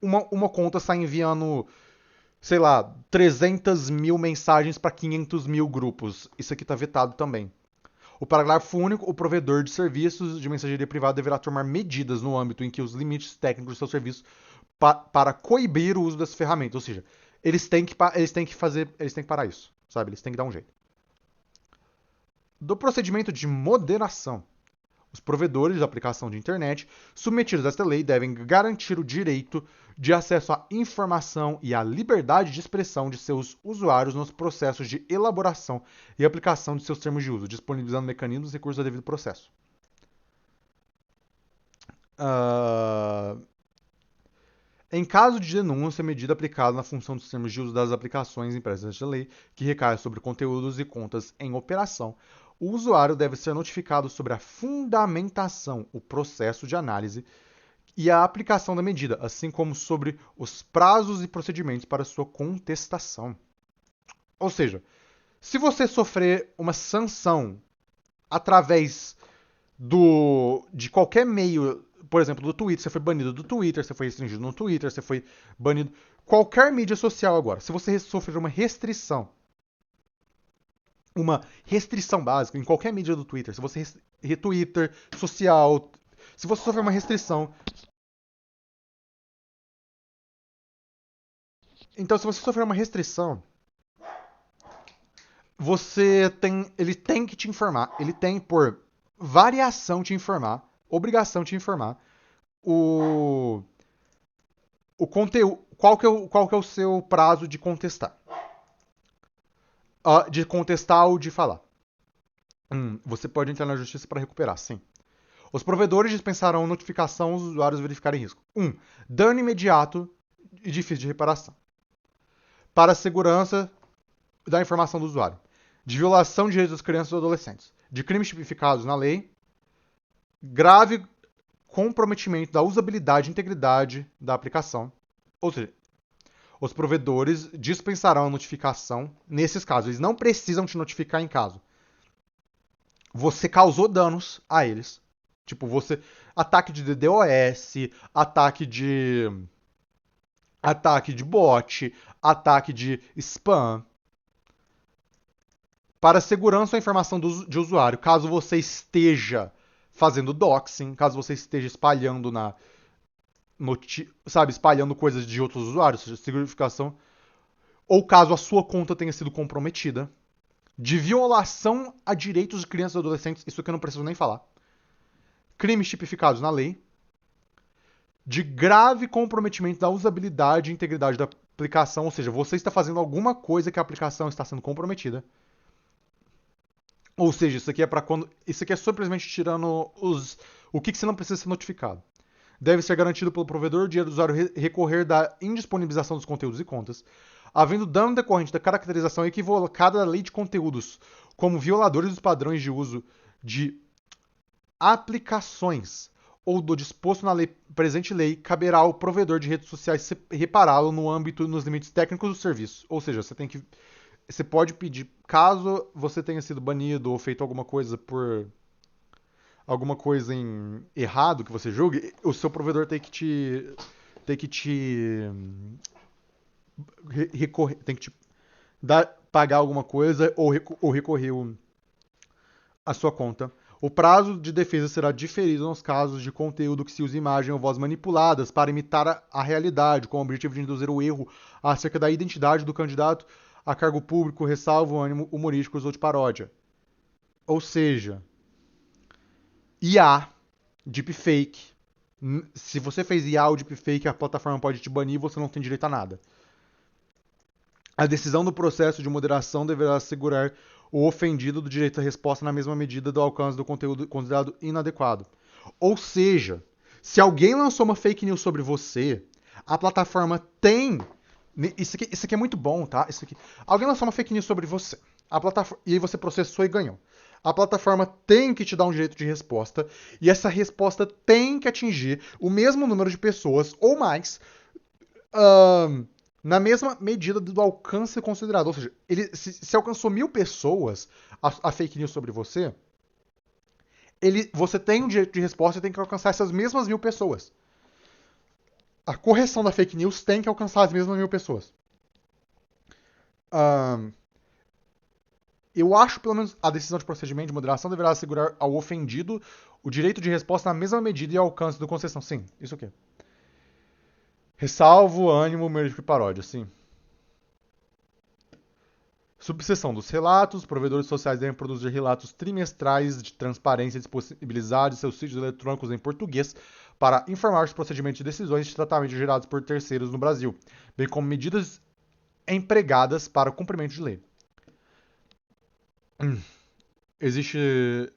Speaker 1: uma conta, sai enviando, sei lá, 300 mil mensagens para 500 mil grupos. Isso aqui tá vetado também. O parágrafo único, o provedor de serviços de mensageria privada deverá tomar medidas no âmbito em que os limites técnicos do seu serviço para coibir o uso dessas ferramentas. Ou seja, eles têm que parar isso, sabe? Eles têm que dar um jeito. Do procedimento de moderação. Os provedores de aplicação de internet submetidos a esta lei devem garantir o direito de acesso à informação e à liberdade de expressão de seus usuários nos processos de elaboração e aplicação de seus termos de uso, disponibilizando mecanismos e recursos a devido processo. Em caso de denúncia, medida aplicada na função dos termos de uso das aplicações impressas nesta lei, que recai sobre conteúdos e contas em operação, o usuário deve ser notificado sobre a fundamentação, o processo de análise e a aplicação da medida, assim como sobre os prazos e procedimentos para sua contestação. Ou seja, se você sofrer uma sanção através de qualquer meio, por exemplo, do Twitter, você foi banido do Twitter, você foi restringido no Twitter, você foi banido... Qualquer mídia social agora, se você sofrer uma restrição básica em qualquer mídia do Twitter, se você Twitter, social, se você sofrer uma restrição... Então, se você sofrer uma restrição, ele tem que te informar, ele tem por variação te informar, obrigação te informar o conteúdo, qual que é o seu prazo de contestar. De contestar ou de falar. Você pode entrar na justiça para recuperar, sim. Os provedores dispensarão notificação aos usuários verificarem risco. Dano imediato e difícil de reparação. Para a segurança da informação do usuário. De violação de direitos das crianças e dos adolescentes. De crimes tipificados na lei. Grave comprometimento da usabilidade e integridade da aplicação. Ou seja, os provedores dispensarão a notificação nesses casos. Eles não precisam te notificar em caso você causou danos a eles. Tipo, ataque de DDoS, ataque de bot, ataque de spam. Para segurança ou informação de usuário, caso você esteja fazendo doxing, caso você esteja espalhando espalhando coisas de outros usuários, seja significação, ou caso a sua conta tenha sido comprometida, de violação a direitos de crianças e adolescentes, isso que eu não preciso nem falar, crimes tipificados na lei, de grave comprometimento da usabilidade e integridade da aplicação, ou seja, você está fazendo alguma coisa que a aplicação está sendo comprometida. Ou seja, isso aqui é para quando, isso aqui é simplesmente tirando o que você não precisa ser notificado. Deve ser garantido pelo provedor o direito do usuário recorrer da indisponibilização dos conteúdos e contas, havendo dano decorrente da caracterização equivocada da lei de conteúdos como violadores dos padrões de uso de aplicações ou do disposto na presente lei, caberá ao provedor de redes sociais repará-lo no âmbito e nos limites técnicos do serviço. Ou seja, você pode pedir, caso você tenha sido banido ou feito alguma coisa por alguma coisa em errado que você julgue, o seu provedor tem que te recorrer, tem que te pagar alguma coisa ou recorrer a sua conta. O prazo de defesa será diferido nos casos de conteúdo que se use imagem ou voz manipuladas para imitar a realidade, com o objetivo de induzir o erro acerca da identidade do candidato a cargo público, ressalvo ânimo humorísticos ou de paródia. Ou seja, IA, deepfake. Se você fez IA ou deepfake, a plataforma pode te banir e você não tem direito a nada. A decisão do processo de moderação deverá assegurar o ofendido do direito à resposta na mesma medida do alcance do conteúdo considerado inadequado. Ou seja, se alguém lançou uma fake news sobre você, a plataforma tem... Isso aqui é muito bom, tá? Alguém lançou uma fake news sobre você. E aí você processou e ganhou. A plataforma tem que te dar um direito de resposta e essa resposta tem que atingir o mesmo número de pessoas ou mais na mesma medida do alcance considerado. Ou seja, se alcançou 1000 pessoas a fake news sobre você, você tem um direito de resposta e tem que alcançar essas mesmas 1000 pessoas. A correção da fake news tem que alcançar as mesmas 1000 pessoas. Eu acho, pelo menos, a decisão de procedimento de moderação deverá assegurar ao ofendido o direito de resposta na mesma medida e alcance do concessão. Sim, isso aqui. Ressalvo, ânimo, humorístico e paródia, sim. Subseção dos relatos. Provedores sociais devem produzir relatos trimestrais de transparência disponibilizados em seus sítios eletrônicos em português para informar os procedimentos de decisões de tratamento gerados por terceiros no Brasil, bem como medidas empregadas para o cumprimento de lei. Existe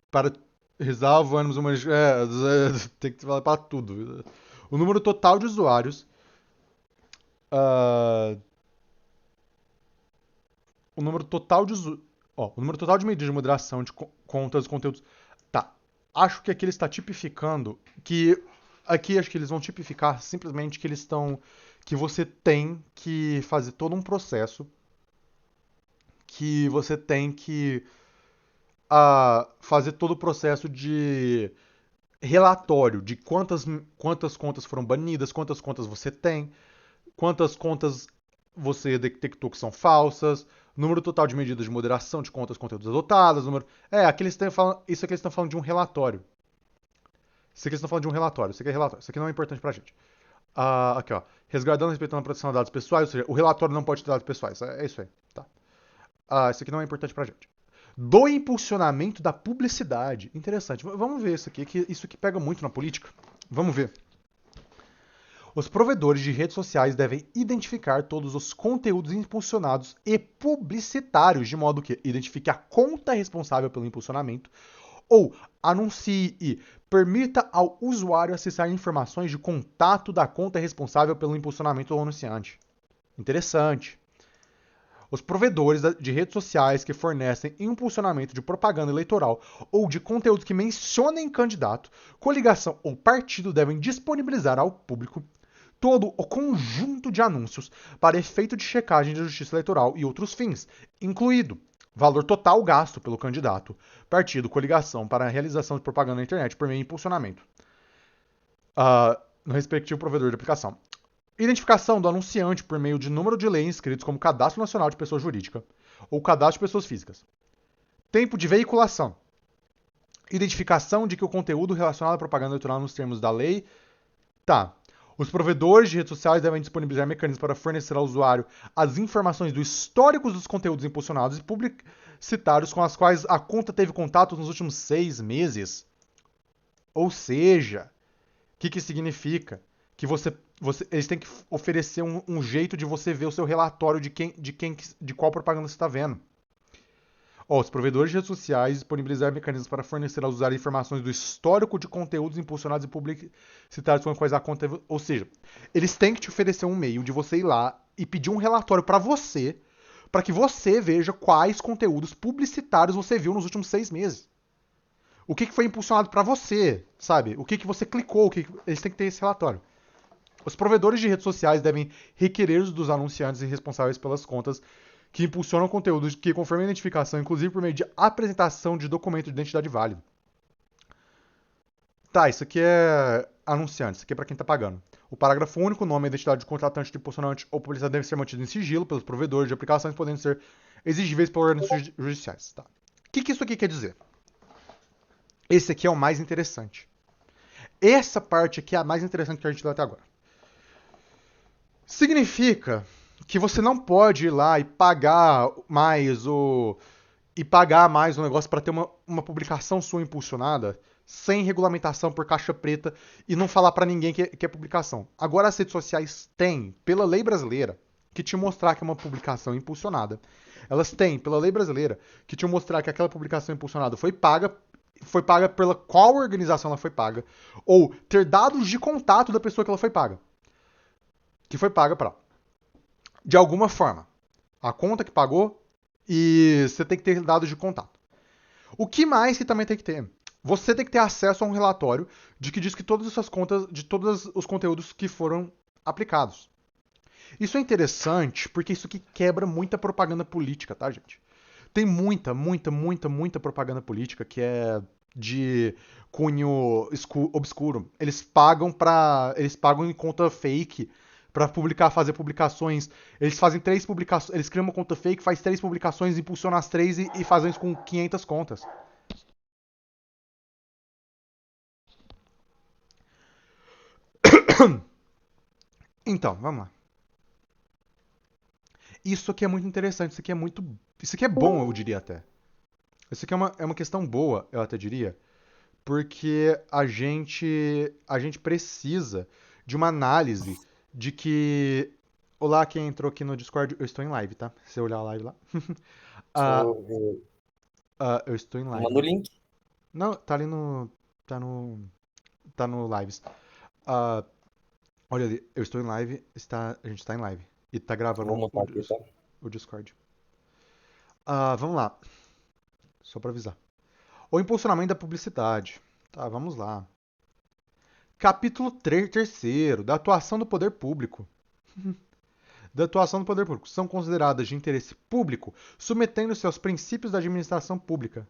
Speaker 1: para ressalvo, ânimos humanísticos, tem que falar para tudo. O número total de usuários, o número total de medidas de moderação de contas, conteúdos. Tá. Acho que aqui ele está tipificando que aqui acho que eles vão tipificar simplesmente que você tem que fazer todo um processo, que você tem que fazer todo o processo de relatório de quantas contas foram banidas, quantas contas você tem, quantas contas você detectou que são falsas, número total de medidas de moderação de contas, conteúdos adotados, aqui eles estão falando, isso aqui eles estão falando de um relatório. Isso aqui eles estão falando de um relatório. Isso aqui é relatório. Isso aqui não é importante pra gente. Aqui, ó. Resguardando e respeitando a proteção de dados pessoais, ou seja, o relatório não pode ter dados pessoais. É isso aí. Tá. Isso aqui não é importante pra gente. Do impulsionamento da publicidade. Interessante. Vamos ver isso aqui, que isso aqui pega muito na política. Vamos ver. Os provedores de redes sociais devem identificar todos os conteúdos impulsionados e publicitários, de modo que identifique a conta responsável pelo impulsionamento, ou anuncie e permita ao usuário acessar informações de contato da conta responsável pelo impulsionamento do anunciante. Interessante. Os provedores de redes sociais que fornecem impulsionamento de propaganda eleitoral ou de conteúdos que mencionem candidato, coligação ou partido devem disponibilizar ao público todo o conjunto de anúncios para efeito de checagem de justiça eleitoral e outros fins, incluído valor total gasto pelo candidato, partido, coligação para a realização de propaganda na internet por meio de impulsionamento no respectivo provedor de aplicação. Identificação do anunciante por meio de número de lei inscritos como Cadastro Nacional de Pessoa Jurídica ou Cadastro de Pessoas Físicas. Tempo de veiculação. Identificação de que o conteúdo relacionado à propaganda eleitoral nos termos da lei. Tá. Os provedores de redes sociais devem disponibilizar mecanismos para fornecer ao usuário as informações do histórico dos conteúdos impulsionados e publicitários com as quais a conta teve contato nos últimos 6 meses. Ou seja, que significa? Que eles têm que oferecer um jeito de você ver o seu relatório de qual propaganda você está vendo. Os provedores de redes sociais disponibilizar mecanismos para fornecer aos usuários informações do histórico de conteúdos impulsionados e publicitários com os quais a conta... Ou seja, eles têm que te oferecer um meio de você ir lá e pedir um relatório para que você veja quais conteúdos publicitários você viu nos últimos 6 meses. O que foi impulsionado para você, sabe? O que você clicou, eles têm que ter esse relatório. Os provedores de redes sociais devem requerer dos anunciantes e responsáveis pelas contas que impulsionam conteúdos que confirmem a identificação, inclusive por meio de apresentação de documento de identidade válido. Tá, isso aqui é anunciante, isso aqui é para quem tá pagando. O parágrafo único, nome e identidade do contratante, do impulsionante ou publicidade devem ser mantidos em sigilo pelos provedores de aplicações, podendo ser exigíveis por ordens judiciais. Tá. O que isso aqui quer dizer? Esse aqui é o mais interessante. Essa parte aqui é a mais interessante que a gente leu até agora. Significa que você não pode ir lá e pagar mais o negócio para ter uma publicação sua impulsionada sem regulamentação por caixa preta e não falar para ninguém que é publicação. Agora as redes sociais têm, pela lei brasileira, que te mostrar que é uma publicação impulsionada. Elas têm, pela lei brasileira, que te mostrar que aquela publicação impulsionada foi paga pela qual organização ela foi paga, ou ter dados de contato da pessoa que ela foi paga. Que foi paga para. De alguma forma. A conta que pagou e você tem que ter dados de contato. O que mais que também tem que ter? Você tem que ter acesso a um relatório de que diz que todas essas contas, de todos os conteúdos que foram aplicados. Isso é interessante porque isso aqui quebra muita propaganda política, tá, gente? Tem muita propaganda política que é de cunho obscuro. Eles pagam em conta fake para fazer publicações. Eles fazem 3 publicações, eles criam uma conta fake, faz 3 publicações, impulsionam as 3 e fazem isso com 500 contas. Então, vamos lá. Isso aqui é muito interessante, isso aqui é bom, eu diria até. Isso aqui é uma questão boa, eu até diria, porque a gente precisa de uma análise de que... Olá, quem entrou aqui no Discord, eu estou em live, tá? Se você olhar a live lá.
Speaker 2: Deixa eu ver.
Speaker 1: Eu estou em
Speaker 2: Manda o
Speaker 1: live.
Speaker 2: link.
Speaker 1: Não, tá ali no... Tá no lives. Ah, olha ali, eu estou em live, a gente está em live. E tá
Speaker 2: Vou
Speaker 1: gravando
Speaker 2: montar aqui, tá?
Speaker 1: o Discord. Vamos lá, só pra avisar. O impulsionamento da publicidade. Tá, vamos lá. Capítulo 3º, da atuação do poder público. Da atuação do poder público. São consideradas de interesse público, submetendo-se aos princípios da administração pública.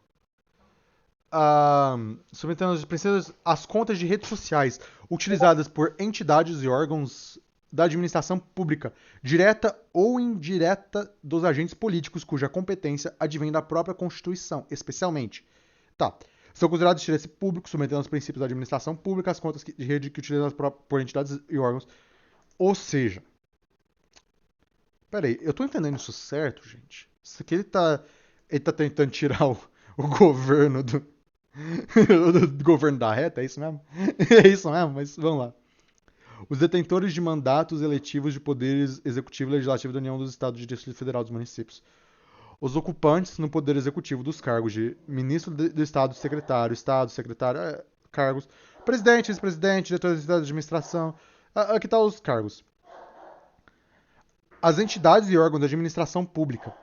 Speaker 1: Submetendo os princípios às contas de redes sociais utilizadas por entidades e órgãos da administração pública, direta ou indireta dos agentes políticos cuja competência advém da própria Constituição, especialmente. Tá. São considerados de interesse público, submetendo aos princípios da administração pública as contas de rede que utilizadas por entidades e órgãos. Ou seja, peraí, eu tô entendendo isso certo, gente? Isso aqui ele tá tentando tirar o governo do governo da reta, é isso mesmo? É isso mesmo, mas vamos lá. Os detentores de mandatos eletivos de poderes executivo e legislativo da União dos Estados de Distrito Federal dos municípios. Os ocupantes no poder executivo dos cargos de ministro do Estado, secretário, cargos, presidente, vice-presidente, diretor de administração. Aqui tá os cargos. As entidades e órgãos da administração pública,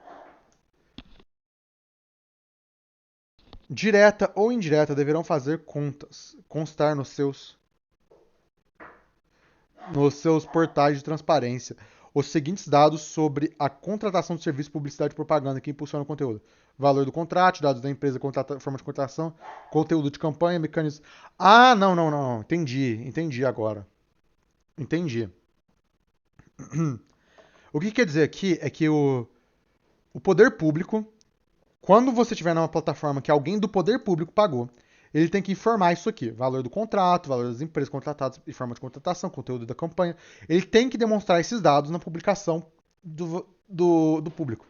Speaker 1: direta ou indireta, deverão fazer contas, constar nos seus portais de transparência os seguintes dados sobre a contratação de serviço, publicidade e propaganda que impulsiona o conteúdo. Valor do contrato, dados da empresa, forma de contratação, conteúdo de campanha, mecanismos... Não. Entendi agora. Entendi. O que quer dizer aqui é que o poder público, quando você estiver numa plataforma que alguém do poder público pagou, ele tem que informar isso aqui: valor do contrato, valor das empresas contratadas e forma de contratação, conteúdo da campanha. Ele tem que demonstrar esses dados na publicação do público.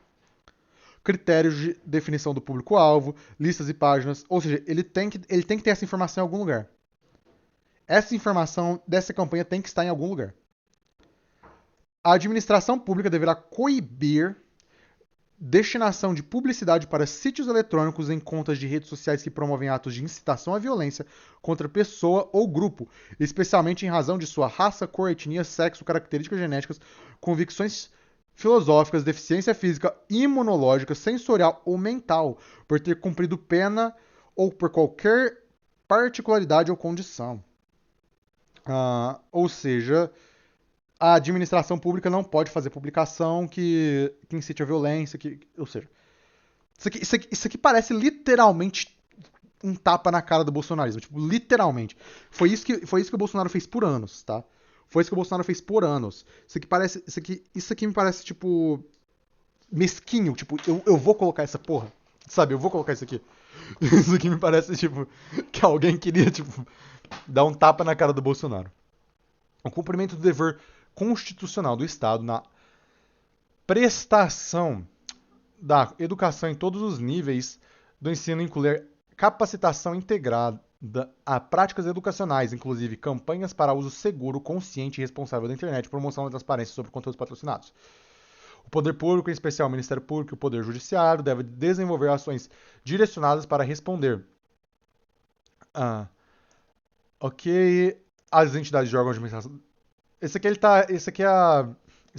Speaker 1: Critérios de definição do público-alvo, listas e páginas. Ou seja, ele tem que ter essa informação em algum lugar. Essa informação dessa campanha tem que estar em algum lugar. A administração pública deverá coibir destinação de publicidade para sítios eletrônicos em contas de redes sociais que promovem atos de incitação à violência contra pessoa ou grupo, especialmente em razão de sua raça, cor, etnia, sexo, características genéticas, convicções filosóficas, deficiência física, imunológica, sensorial ou mental, por ter cumprido pena ou por qualquer particularidade ou condição. Ou seja, a administração pública não pode fazer publicação que incite a violência, ou seja, isso aqui parece literalmente um tapa na cara do bolsonarismo, tipo, literalmente. Foi isso que o Bolsonaro fez por anos, tá? Foi isso que o Bolsonaro fez por anos. Isso aqui me parece, tipo, mesquinho, tipo, eu vou colocar essa porra, sabe? Eu vou colocar isso aqui. Isso aqui me parece, tipo, que alguém queria, tipo, dar um tapa na cara do Bolsonaro. O cumprimento do dever constitucional do Estado na prestação da educação em todos os níveis do ensino incluir capacitação integrada a práticas educacionais, inclusive campanhas para uso seguro, consciente e responsável da internet, promoção da transparência sobre conteúdos patrocinados. O poder público, em especial o Ministério Público e o Poder Judiciário, deve desenvolver ações direcionadas para responder ok, as entidades de órgãos de administração. Esse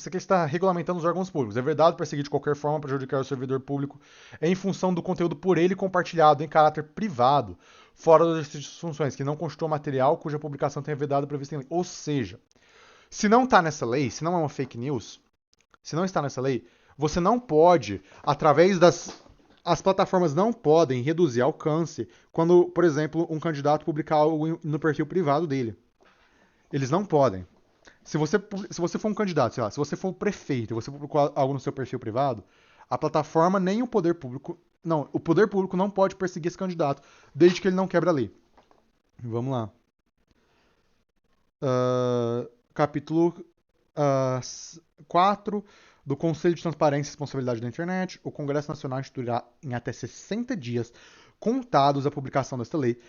Speaker 1: aqui está regulamentando os órgãos públicos. É verdade perseguir de qualquer forma prejudicar o servidor público em função do conteúdo por ele compartilhado em caráter privado, fora das funções, que não constituam material cuja publicação tenha vedado prevista em lei. Ou seja, se não está nessa lei, se não é uma fake news, se não está nessa lei, você não pode, através das. As plataformas não podem reduzir alcance quando, por exemplo, um candidato publicar algo no perfil privado dele. Eles não podem. Se você for um candidato, sei lá, se você for o prefeito e você publicou algo no seu perfil privado, a plataforma nem o poder público. Não, o poder público não pode perseguir esse candidato, desde que ele não quebre a lei. Vamos lá. Capítulo 4 do Conselho de Transparência e Responsabilidade da Internet. O Congresso Nacional instituirá em até 60 dias contados a publicação desta lei.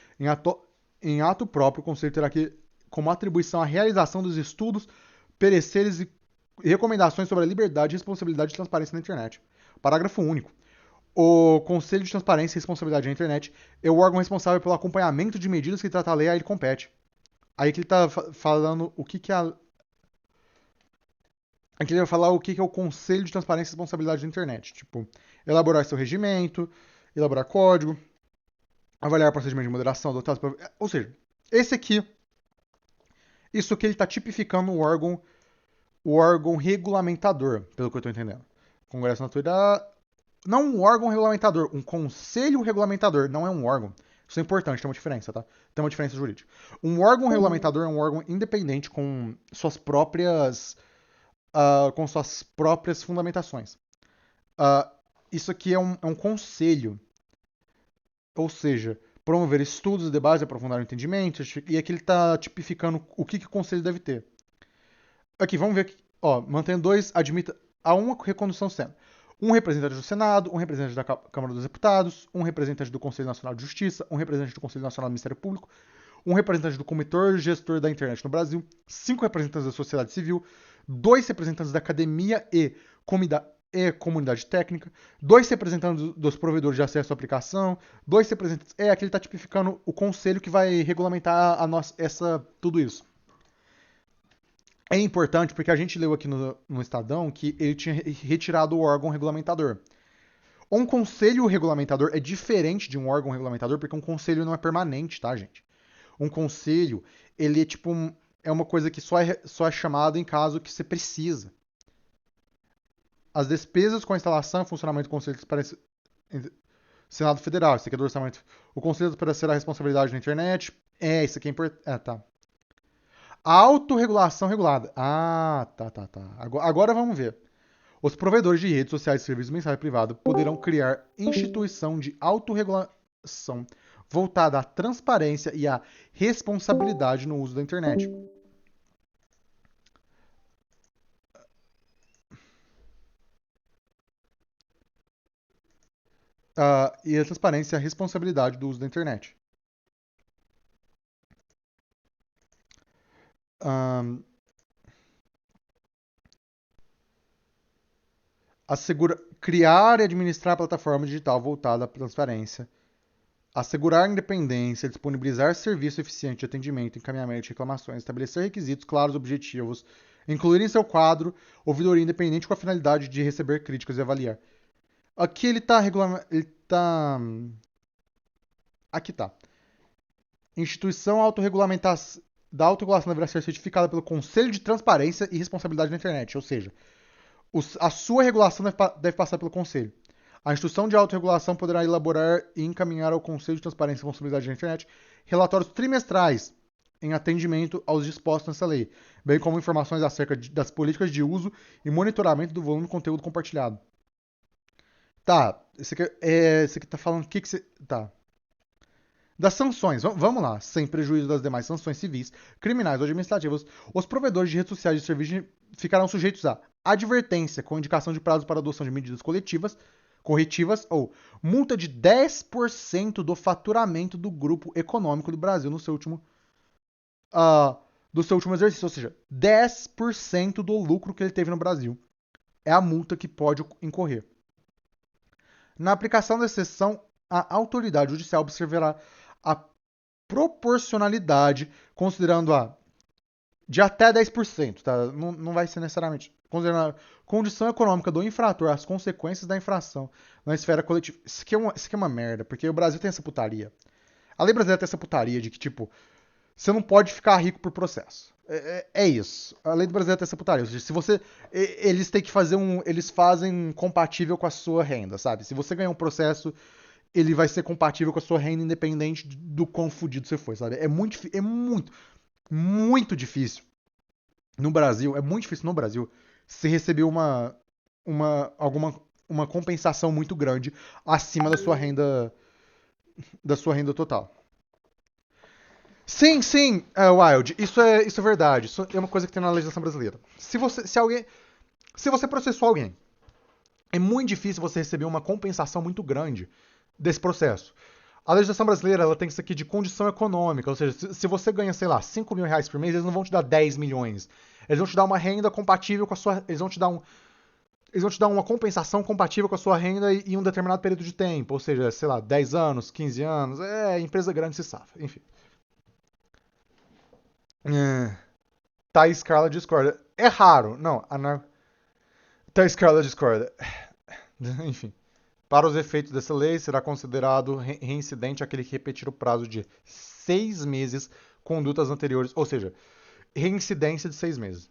Speaker 1: Em ato próprio, o Conselho terá que como atribuição a realização dos estudos, pareceres e recomendações sobre a liberdade, responsabilidade e transparência na internet. Parágrafo único. O Conselho de Transparência e Responsabilidade na Internet é o órgão responsável pelo acompanhamento de medidas que trata a lei a ele compete. Aí que ele está falando o que é a... Aqui ele vai falar o que é o Conselho de Transparência e Responsabilidade na Internet. Tipo, elaborar seu regimento, elaborar código, avaliar procedimento de moderação adotados por... Ou seja, esse aqui isso que ele está tipificando o órgão regulamentador, pelo que eu estou entendendo. O Congresso Nacional. Não um órgão regulamentador, um conselho regulamentador, não é um órgão. Isso é importante, tem uma diferença, tá? Tem uma diferença jurídica. Um órgão regulamentador é um órgão independente com suas próprias fundamentações. Isso aqui é um conselho, ou seja, promover estudos, debates, aprofundar o entendimento, e aqui ele está tipificando o que o conselho deve ter. Aqui, vamos ver. Mantendo dois, admita a uma recondução sendo um representante do Senado, um representante da Câmara dos Deputados, um representante do Conselho Nacional de Justiça, um representante do Conselho Nacional do Ministério Público, um representante do Comitê Gestor da Internet no Brasil, 5 representantes da sociedade civil, 2 representantes da academia e comunidade técnica, 2 representantes dos provedores de acesso à aplicação, 2 representantes... Aqui ele está tipificando o conselho que vai regulamentar tudo isso. É importante porque a gente leu aqui no Estadão que ele tinha retirado o órgão regulamentador. Um conselho regulamentador é diferente de um órgão regulamentador porque um conselho não é permanente, tá, gente? Um conselho, ele é tipo é uma coisa que só é chamado em caso que você precisa. As despesas com a instalação e funcionamento do Conselho de Senado Federal, isso aqui é do orçamento. O Conselho estabelecerá a responsabilidade na internet. Isso aqui é importante. Tá. A autorregulação regulada. Tá. Agora vamos ver. Os provedores de redes sociais e serviços de mensagem privada poderão criar instituição de autorregulação voltada à transparência e à responsabilidade no uso da internet. E a transparência e a responsabilidade do uso da internet. ahn, criar e administrar plataforma digital voltada à transparência, assegurar independência, disponibilizar serviço eficiente de atendimento, encaminhamento de reclamações, estabelecer requisitos claros, objetivos, incluir em seu quadro ouvidoria independente com a finalidade de receber críticas e avaliar. Aqui ele tá aqui tá. Instituição da autorregulação deverá ser certificada pelo Conselho de Transparência e Responsabilidade na Internet, ou seja, a sua regulação deve passar pelo Conselho. A instituição de autorregulação poderá elaborar e encaminhar ao Conselho de Transparência e Responsabilidade na Internet relatórios trimestrais em atendimento aos dispostos nessa lei, bem como informações acerca das políticas de uso e monitoramento do volume de conteúdo compartilhado. Tá, esse aqui tá falando o que você... Tá. Das sanções, vamos lá, sem prejuízo das demais sanções civis, criminais ou administrativas, os provedores de redes sociais de serviço ficarão sujeitos a advertência com indicação de prazo para adoção de medidas corretivas ou multa de 10% do faturamento do grupo econômico do Brasil no seu último exercício, ou seja, 10% do lucro que ele teve no Brasil é a multa que pode incorrer. Na aplicação da exceção, a autoridade judicial observará a proporcionalidade, considerando a de até 10%, tá? Não vai ser necessariamente. Considerando a condição econômica do infrator, as consequências da infração na esfera coletiva. Isso aqui é uma merda, porque o Brasil tem essa putaria. A lei brasileira tem essa putaria de que, tipo, você não pode ficar rico por processo. É isso. A lei do brasileiro tem essa putaria. Ou seja, se você. Eles têm que fazer Eles fazem compatível com a sua renda, sabe? Se você ganhar um processo, ele vai ser compatível com a sua renda, independente do quão fudido você foi, sabe? Muito difícil no Brasil. É muito difícil no Brasil se receber uma compensação muito grande acima da sua renda total. Sim, Wild, isso é verdade. Isso é uma coisa que tem na legislação brasileira. Se você processou alguém, é muito difícil você receber uma compensação muito grande desse processo. A legislação brasileira ela tem isso aqui de condição econômica, ou seja, se você ganha, sei lá, 5 mil reais por mês, eles não vão te dar 10 milhões. Eles vão te dar uma renda compatível com a sua. Eles vão te dar uma compensação compatível com a sua renda em um determinado período de tempo, ou seja, sei lá, 10 anos, 15 anos. Empresa grande se safa, enfim. Thais Carla discorda. É raro. Não, Thais Carla discorda. Enfim. Para os efeitos dessa lei, será considerado reincidente aquele que repetir o prazo de 6 meses condutas anteriores. Ou seja, reincidência de 6 meses.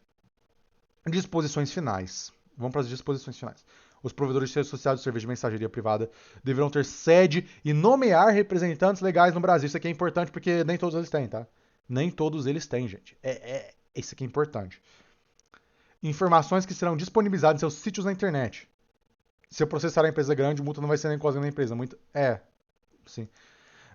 Speaker 1: Disposições finais. Vamos para as disposições finais. Os provedores de redes sociais de serviço de mensageria privada deverão ter sede e nomear representantes legais no Brasil. Isso aqui é importante porque nem todos eles têm, tá? Nem todos eles têm, gente. Isso aqui é importante. Informações que serão disponibilizadas em seus sítios na internet. Se eu processar a empresa grande, multa não vai ser nem quase na empresa. Sim.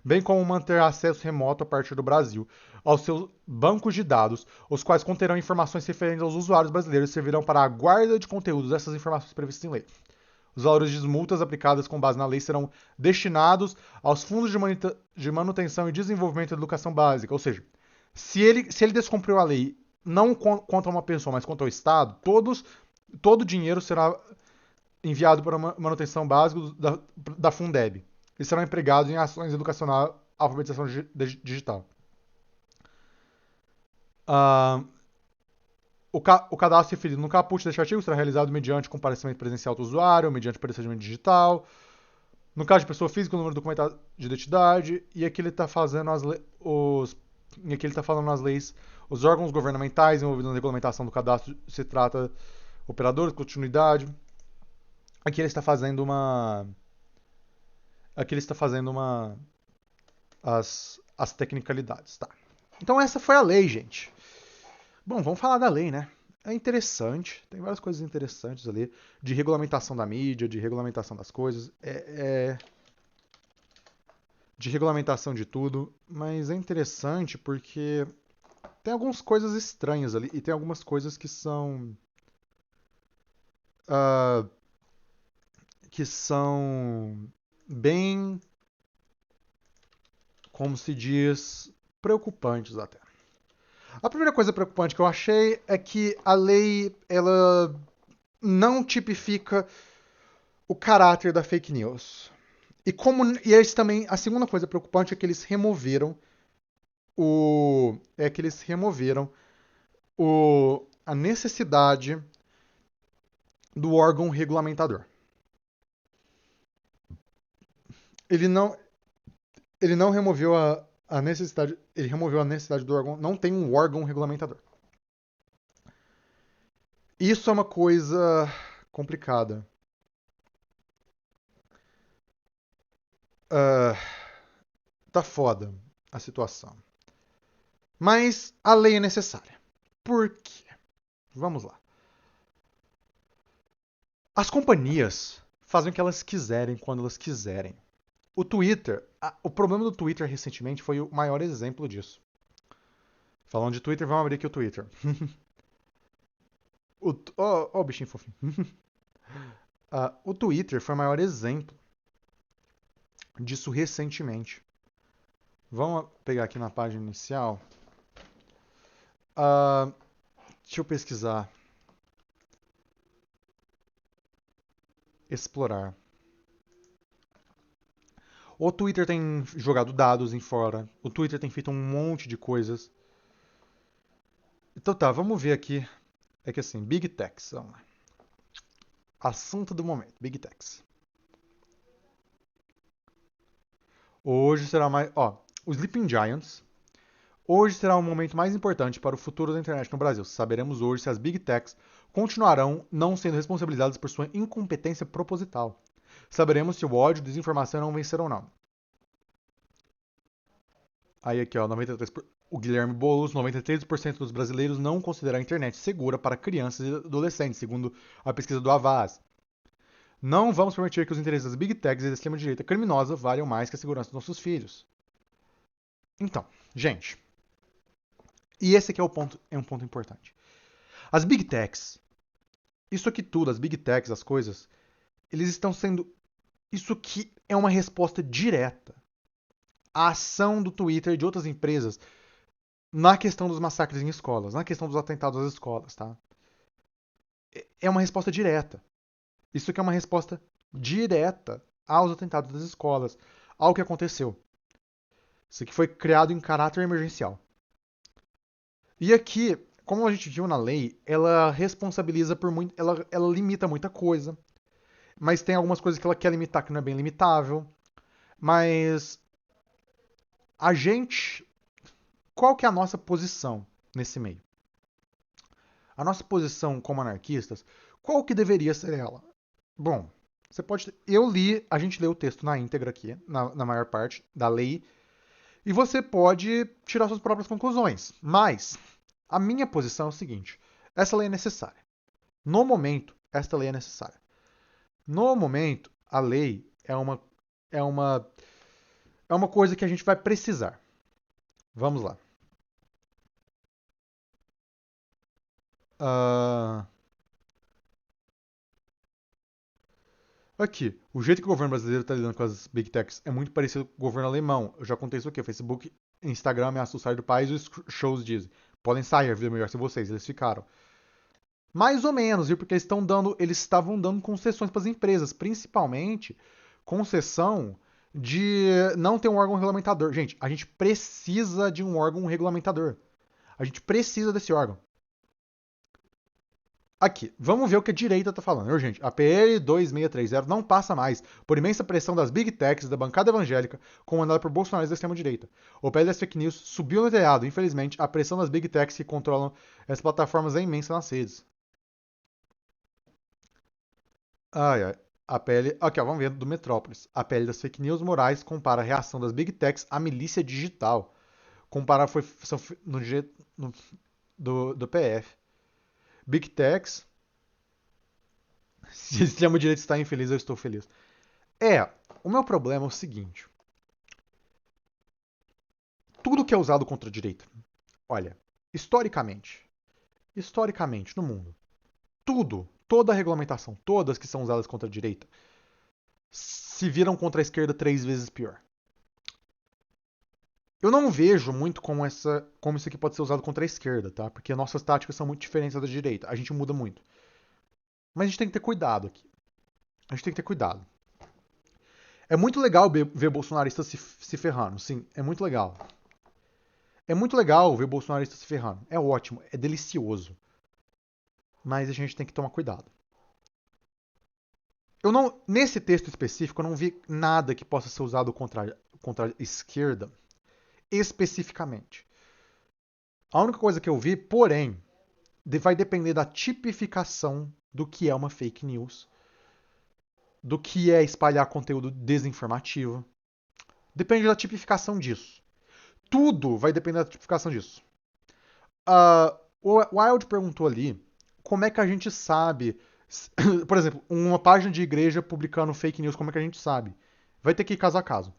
Speaker 1: Bem como manter acesso remoto a partir do Brasil aos seus bancos de dados, os quais conterão informações referentes aos usuários brasileiros e servirão para a guarda de conteúdos dessas informações previstas em lei. Os valores de multas aplicadas com base na lei serão destinados aos fundos de manutenção e desenvolvimento da educação básica, ou seja, se ele descumpriu a lei, não contra uma pessoa, mas contra o Estado, todo o dinheiro será enviado para a manutenção básica da Fundeb. Eles serão empregados em ações educacionais, alfabetização digital. O cadastro referido no caput deste artigo será realizado mediante comparecimento presencial do usuário, mediante procedimento digital. No caso de pessoa física, o número documentado de identidade. E aqui ele está fazendo falando nas leis. Os órgãos governamentais envolvidos na regulamentação do cadastro se trata operadores, continuidade. Aqui ele está fazendo as tecnicalidades, tá? Então essa foi a lei, gente. Bom, vamos falar da lei, né? É interessante, tem várias coisas interessantes ali, de regulamentação da mídia, de regulamentação das coisas, de regulamentação de tudo, mas é interessante porque tem algumas coisas estranhas ali e tem algumas coisas que são bem, como se diz, preocupantes até. A primeira coisa preocupante que eu achei é que a lei ela não tipifica o caráter da fake news. E eles também, a segunda coisa preocupante é que eles removeram a necessidade do órgão regulamentador. Ele não, ele não removeu a necessidade, ele removeu a necessidade do órgão, não tem um órgão regulamentador. Isso é uma coisa complicada. Uh, tá foda a situação. Mas a lei é necessária. Por quê? Vamos lá. As companhias fazem o que elas quiserem quando elas quiserem. O problema do Twitter recentemente foi o maior exemplo disso. Falando de Twitter, vamos abrir aqui o Twitter. Ó, o bichinho fofinho. O Twitter foi o maior exemplo disso recentemente. Vamos pegar aqui na página inicial. Deixa eu pesquisar. Explorar. O Twitter tem jogado dados em fora. O Twitter tem feito um monte de coisas. Então tá, vamos ver aqui. É que assim, Big Techs. Vamos lá. Assunto do momento, Big Techs. Hoje será mais. Ó, os Sleeping Giants. Hoje será o momento mais importante para o futuro da internet no Brasil. Saberemos hoje se as Big Techs continuarão não sendo responsabilizadas por sua incompetência proposital. Saberemos se o ódio e desinformação não vencerão ou não. Aí aqui, ó, 93%. O Guilherme Boulos, 93% dos brasileiros não consideram a internet segura para crianças e adolescentes, segundo a pesquisa do Avaz. Não vamos permitir que os interesses das Big Techs e da extrema-direita criminosa valham mais que a segurança dos nossos filhos. Então, gente, e esse aqui é um ponto importante. As Big Techs, isso aqui tudo, as Big Techs, as coisas, eles estão sendo... Isso aqui é uma resposta direta à ação do Twitter e de outras empresas na questão dos massacres em escolas, na questão dos atentados às escolas, tá? É uma resposta direta. Isso aqui é uma resposta direta aos atentados das escolas, ao que aconteceu. Isso aqui foi criado em caráter emergencial. E aqui, como a gente viu na lei, ela responsabiliza por muito. Ela limita muita coisa. Mas tem algumas coisas que ela quer limitar que não é bem limitável. Mas a gente. Qual que é a nossa posição nesse meio? A nossa posição como anarquistas, qual que deveria ser ela? Bom, você pode. A gente leu o texto na íntegra aqui, na maior parte da lei, e você pode tirar suas próprias conclusões. Mas a minha posição é o seguinte: essa lei é necessária. No momento, esta lei é necessária. No momento, a lei é uma é uma coisa que a gente vai precisar. Vamos lá. Uh, Aqui, o jeito que o governo brasileiro está lidando com as big techs é muito parecido com o governo alemão. Eu já contei isso aqui. O Facebook, Instagram ameaçou sair do país e os shows dizem: podem sair, a vida é melhor sem vocês. Eles ficaram. Mais ou menos, viu? Porque eles estavam dando concessões para as empresas, principalmente concessão de não ter um órgão regulamentador. Gente, a gente precisa de um órgão regulamentador. A gente precisa desse órgão. Aqui, vamos ver o que a direita está falando. Urgente, a PL 2630 não passa mais por imensa pressão das big techs da bancada evangélica comandada por bolsonaristas da extrema-direita. O PL das fake news subiu no telhado. Infelizmente, a pressão das big techs que controlam essas plataformas é imensa nas redes. Ai, ai. A pele. Aqui, ó, vamos ver do Metrópolis. A pele das fake news morais compara a reação das big techs à milícia digital. Comparar foi no, no, do PF. Big techs. Se extremo direito está infeliz, eu estou feliz. O meu problema é o seguinte. Tudo que é usado contra a direita. Olha, historicamente no mundo, toda a regulamentação, todas que são usadas contra a direita, se viram contra a esquerda 3 vezes pior. Eu não vejo muito como isso aqui pode ser usado contra a esquerda, tá? Porque nossas táticas são muito diferentes da direita. A gente muda muito. Mas a gente tem que ter cuidado aqui. A gente tem que ter cuidado. É muito legal ver bolsonaristas se ferrando, sim, é muito legal. É muito legal ver bolsonaristas se ferrando. É ótimo, é delicioso. Mas a gente tem que tomar cuidado. Eu não, nesse texto específico, eu não vi nada que possa ser usado contra a esquerda especificamente. A única coisa que eu vi, porém, vai depender da tipificação do que é uma fake news, do que é espalhar conteúdo desinformativo. Depende da tipificação disso. Tudo vai depender da tipificação disso. O Wild perguntou ali como é que a gente sabe. Por exemplo, uma página de igreja publicando fake news, como é que a gente sabe? Vai ter que ir caso a caso.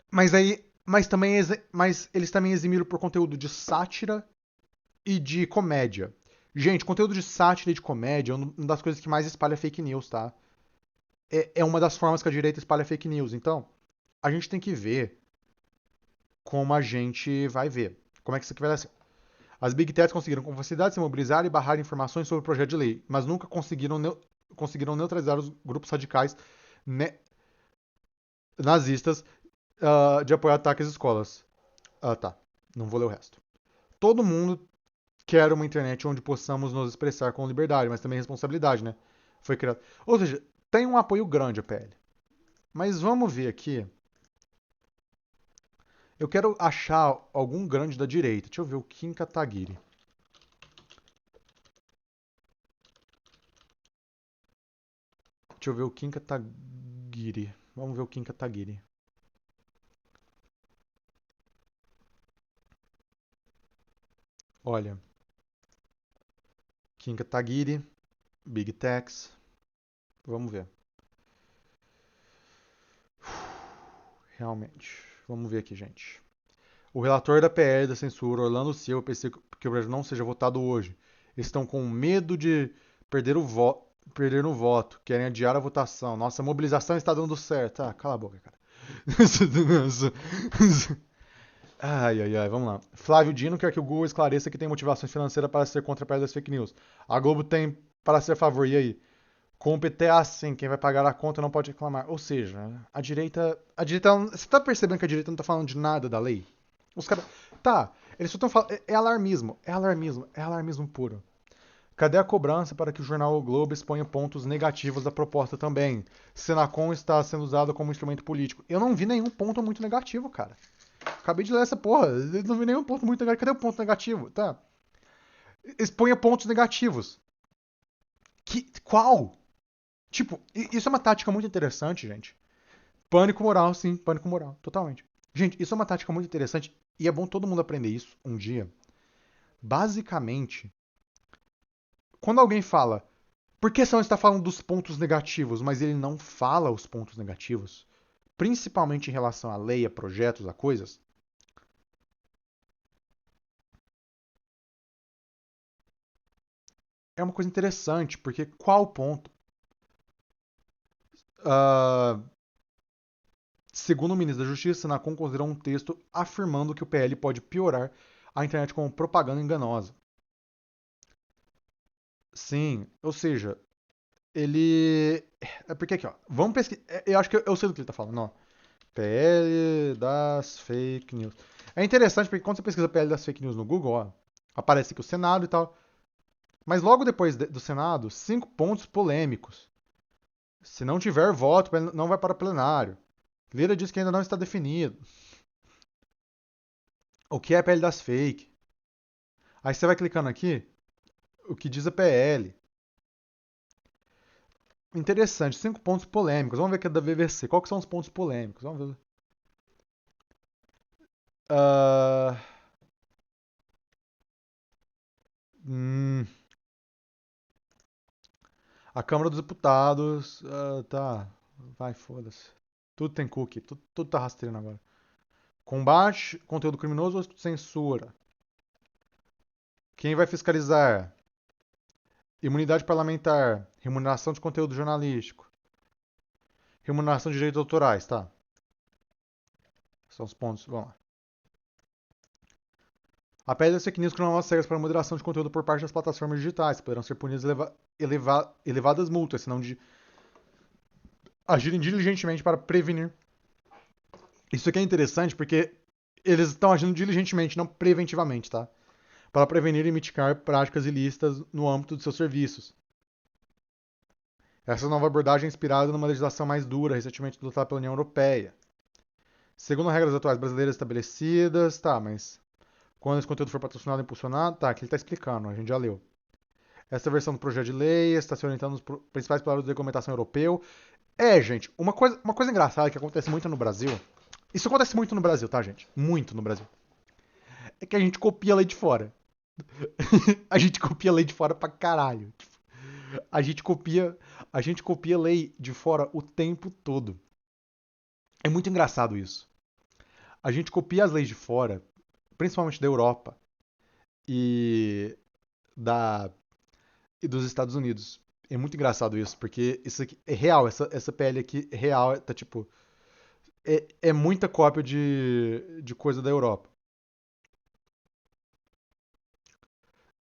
Speaker 1: Mas aí. Mas eles também eximiram por conteúdo de sátira e de comédia. Gente, conteúdo de sátira e de comédia é uma das coisas que mais espalha fake news, tá? É uma das formas que a direita espalha fake news. Então, a gente tem que ver como a gente vai ver. Como é que isso aqui vai dar certo. As Big Techs conseguiram com facilidade se mobilizar e barrar informações sobre o projeto de lei, mas nunca conseguiram neutralizar os grupos radicais nazistas de apoiar ataques às escolas. Ah, tá. Não vou ler o resto. Todo mundo quer uma internet onde possamos nos expressar com liberdade, mas também responsabilidade, né? Foi criado. Ou seja, tem um apoio grande a PL. Mas vamos ver aqui. Eu quero achar algum grande da direita. Deixa eu ver o Kim Kataguiri. Deixa eu ver o Kim Kataguiri. Vamos ver o Kim Kataguiri. Olha, Kim Kataguiri, Big Techs. Vamos ver. Realmente. Vamos ver aqui, gente. O relator da PL da censura, Orlando Silva, pensa que o Brasil não seja votado hoje. Estão com medo de perder perder o voto, querem adiar a votação. Nossa, a mobilização está dando certo. Ah, cala a boca, cara. Ai, ai, ai, vamos lá. Flávio Dino quer que o Google esclareça que tem motivações financeiras para ser contra a PL das fake news. A Globo tem para ser a favor. E aí? Com o PT é assim, quem vai pagar a conta não pode reclamar. Ou seja, a direita. A direita. Você tá percebendo que a direita não tá falando de nada da lei? Os caras. Tá, eles só estão falando. É alarmismo. É alarmismo. É alarmismo puro. Cadê a cobrança para que o jornal O Globo exponha pontos negativos da proposta também? Senacom está sendo usado como instrumento político. Eu não vi nenhum ponto muito negativo, cara. Acabei de ler essa porra. Eu não vi nenhum ponto muito negativo. Cadê o ponto negativo? Tá. Exponha pontos negativos. Qual? Tipo, isso é uma tática muito interessante, gente. Pânico moral, sim, pânico moral, totalmente. Gente, isso é uma tática muito interessante e é bom todo mundo aprender isso um dia. Basicamente, quando alguém fala, por que você não está falando dos pontos negativos, mas ele não fala os pontos negativos, principalmente em relação à lei, a projetos, a coisas, é uma coisa interessante, porque qual ponto? Uh, Segundo o ministro da Justiça, Senacom considerou um texto afirmando que o PL pode piorar a internet com propaganda enganosa. Sim, ou seja, ele. É porque aqui, ó. Vamos pesquisar. Eu acho que eu sei do que ele tá falando, ó. PL das fake news. É interessante porque quando você pesquisa PL das fake news no Google, ó, aparece aqui o Senado e tal. Mas logo depois do Senado, 5 pontos polêmicos. Se não tiver voto, não vai para plenário. Lira diz que ainda não está definido. O que é PL das fake? Aí você vai clicando aqui, o que diz a PL. Interessante, 5 pontos polêmicos. Vamos ver aqui da VVC. Qual que são os pontos polêmicos? Vamos ver. Uh, hum, a Câmara dos Deputados. Tá. Vai, foda-se. Tudo tem cookie. Tudo tá rastreando agora. Combate, conteúdo criminoso ou censura? Quem vai fiscalizar? Imunidade parlamentar. Remuneração de conteúdo jornalístico. Remuneração de direitos autorais, tá. São os pontos. Vamos lá. A PL das fake news criou novas regras para moderação de conteúdo por parte das plataformas digitais. Poderão ser punidas elevadas multas, se não agirem diligentemente para prevenir. Isso aqui é interessante porque eles estão agindo diligentemente, não preventivamente, tá? Para prevenir e mitigar práticas ilícitas no âmbito de seus serviços. Essa nova abordagem é inspirada numa legislação mais dura, recentemente adotada pela União Europeia. Segundo as regras atuais brasileiras estabelecidas, tá, mas quando esse conteúdo for patrocinado e impulsionado, tá, que ele está explicando, a gente já leu. Essa versão do projeto de lei está se orientando nos principais pilares da regulamentação europeu. Gente, uma coisa engraçada que acontece muito no Brasil. Isso acontece muito no Brasil, tá, gente? Muito no Brasil. É que a gente copia a lei de fora. A gente copia a lei de fora pra caralho. A gente copia, a gente copia a lei de fora o tempo todo. É muito engraçado isso. A gente copia as leis de fora, principalmente da Europa e da e dos Estados Unidos. É muito engraçado isso, porque isso aqui é real, essa PL aqui é real, tá tipo. É muita cópia de coisa da Europa.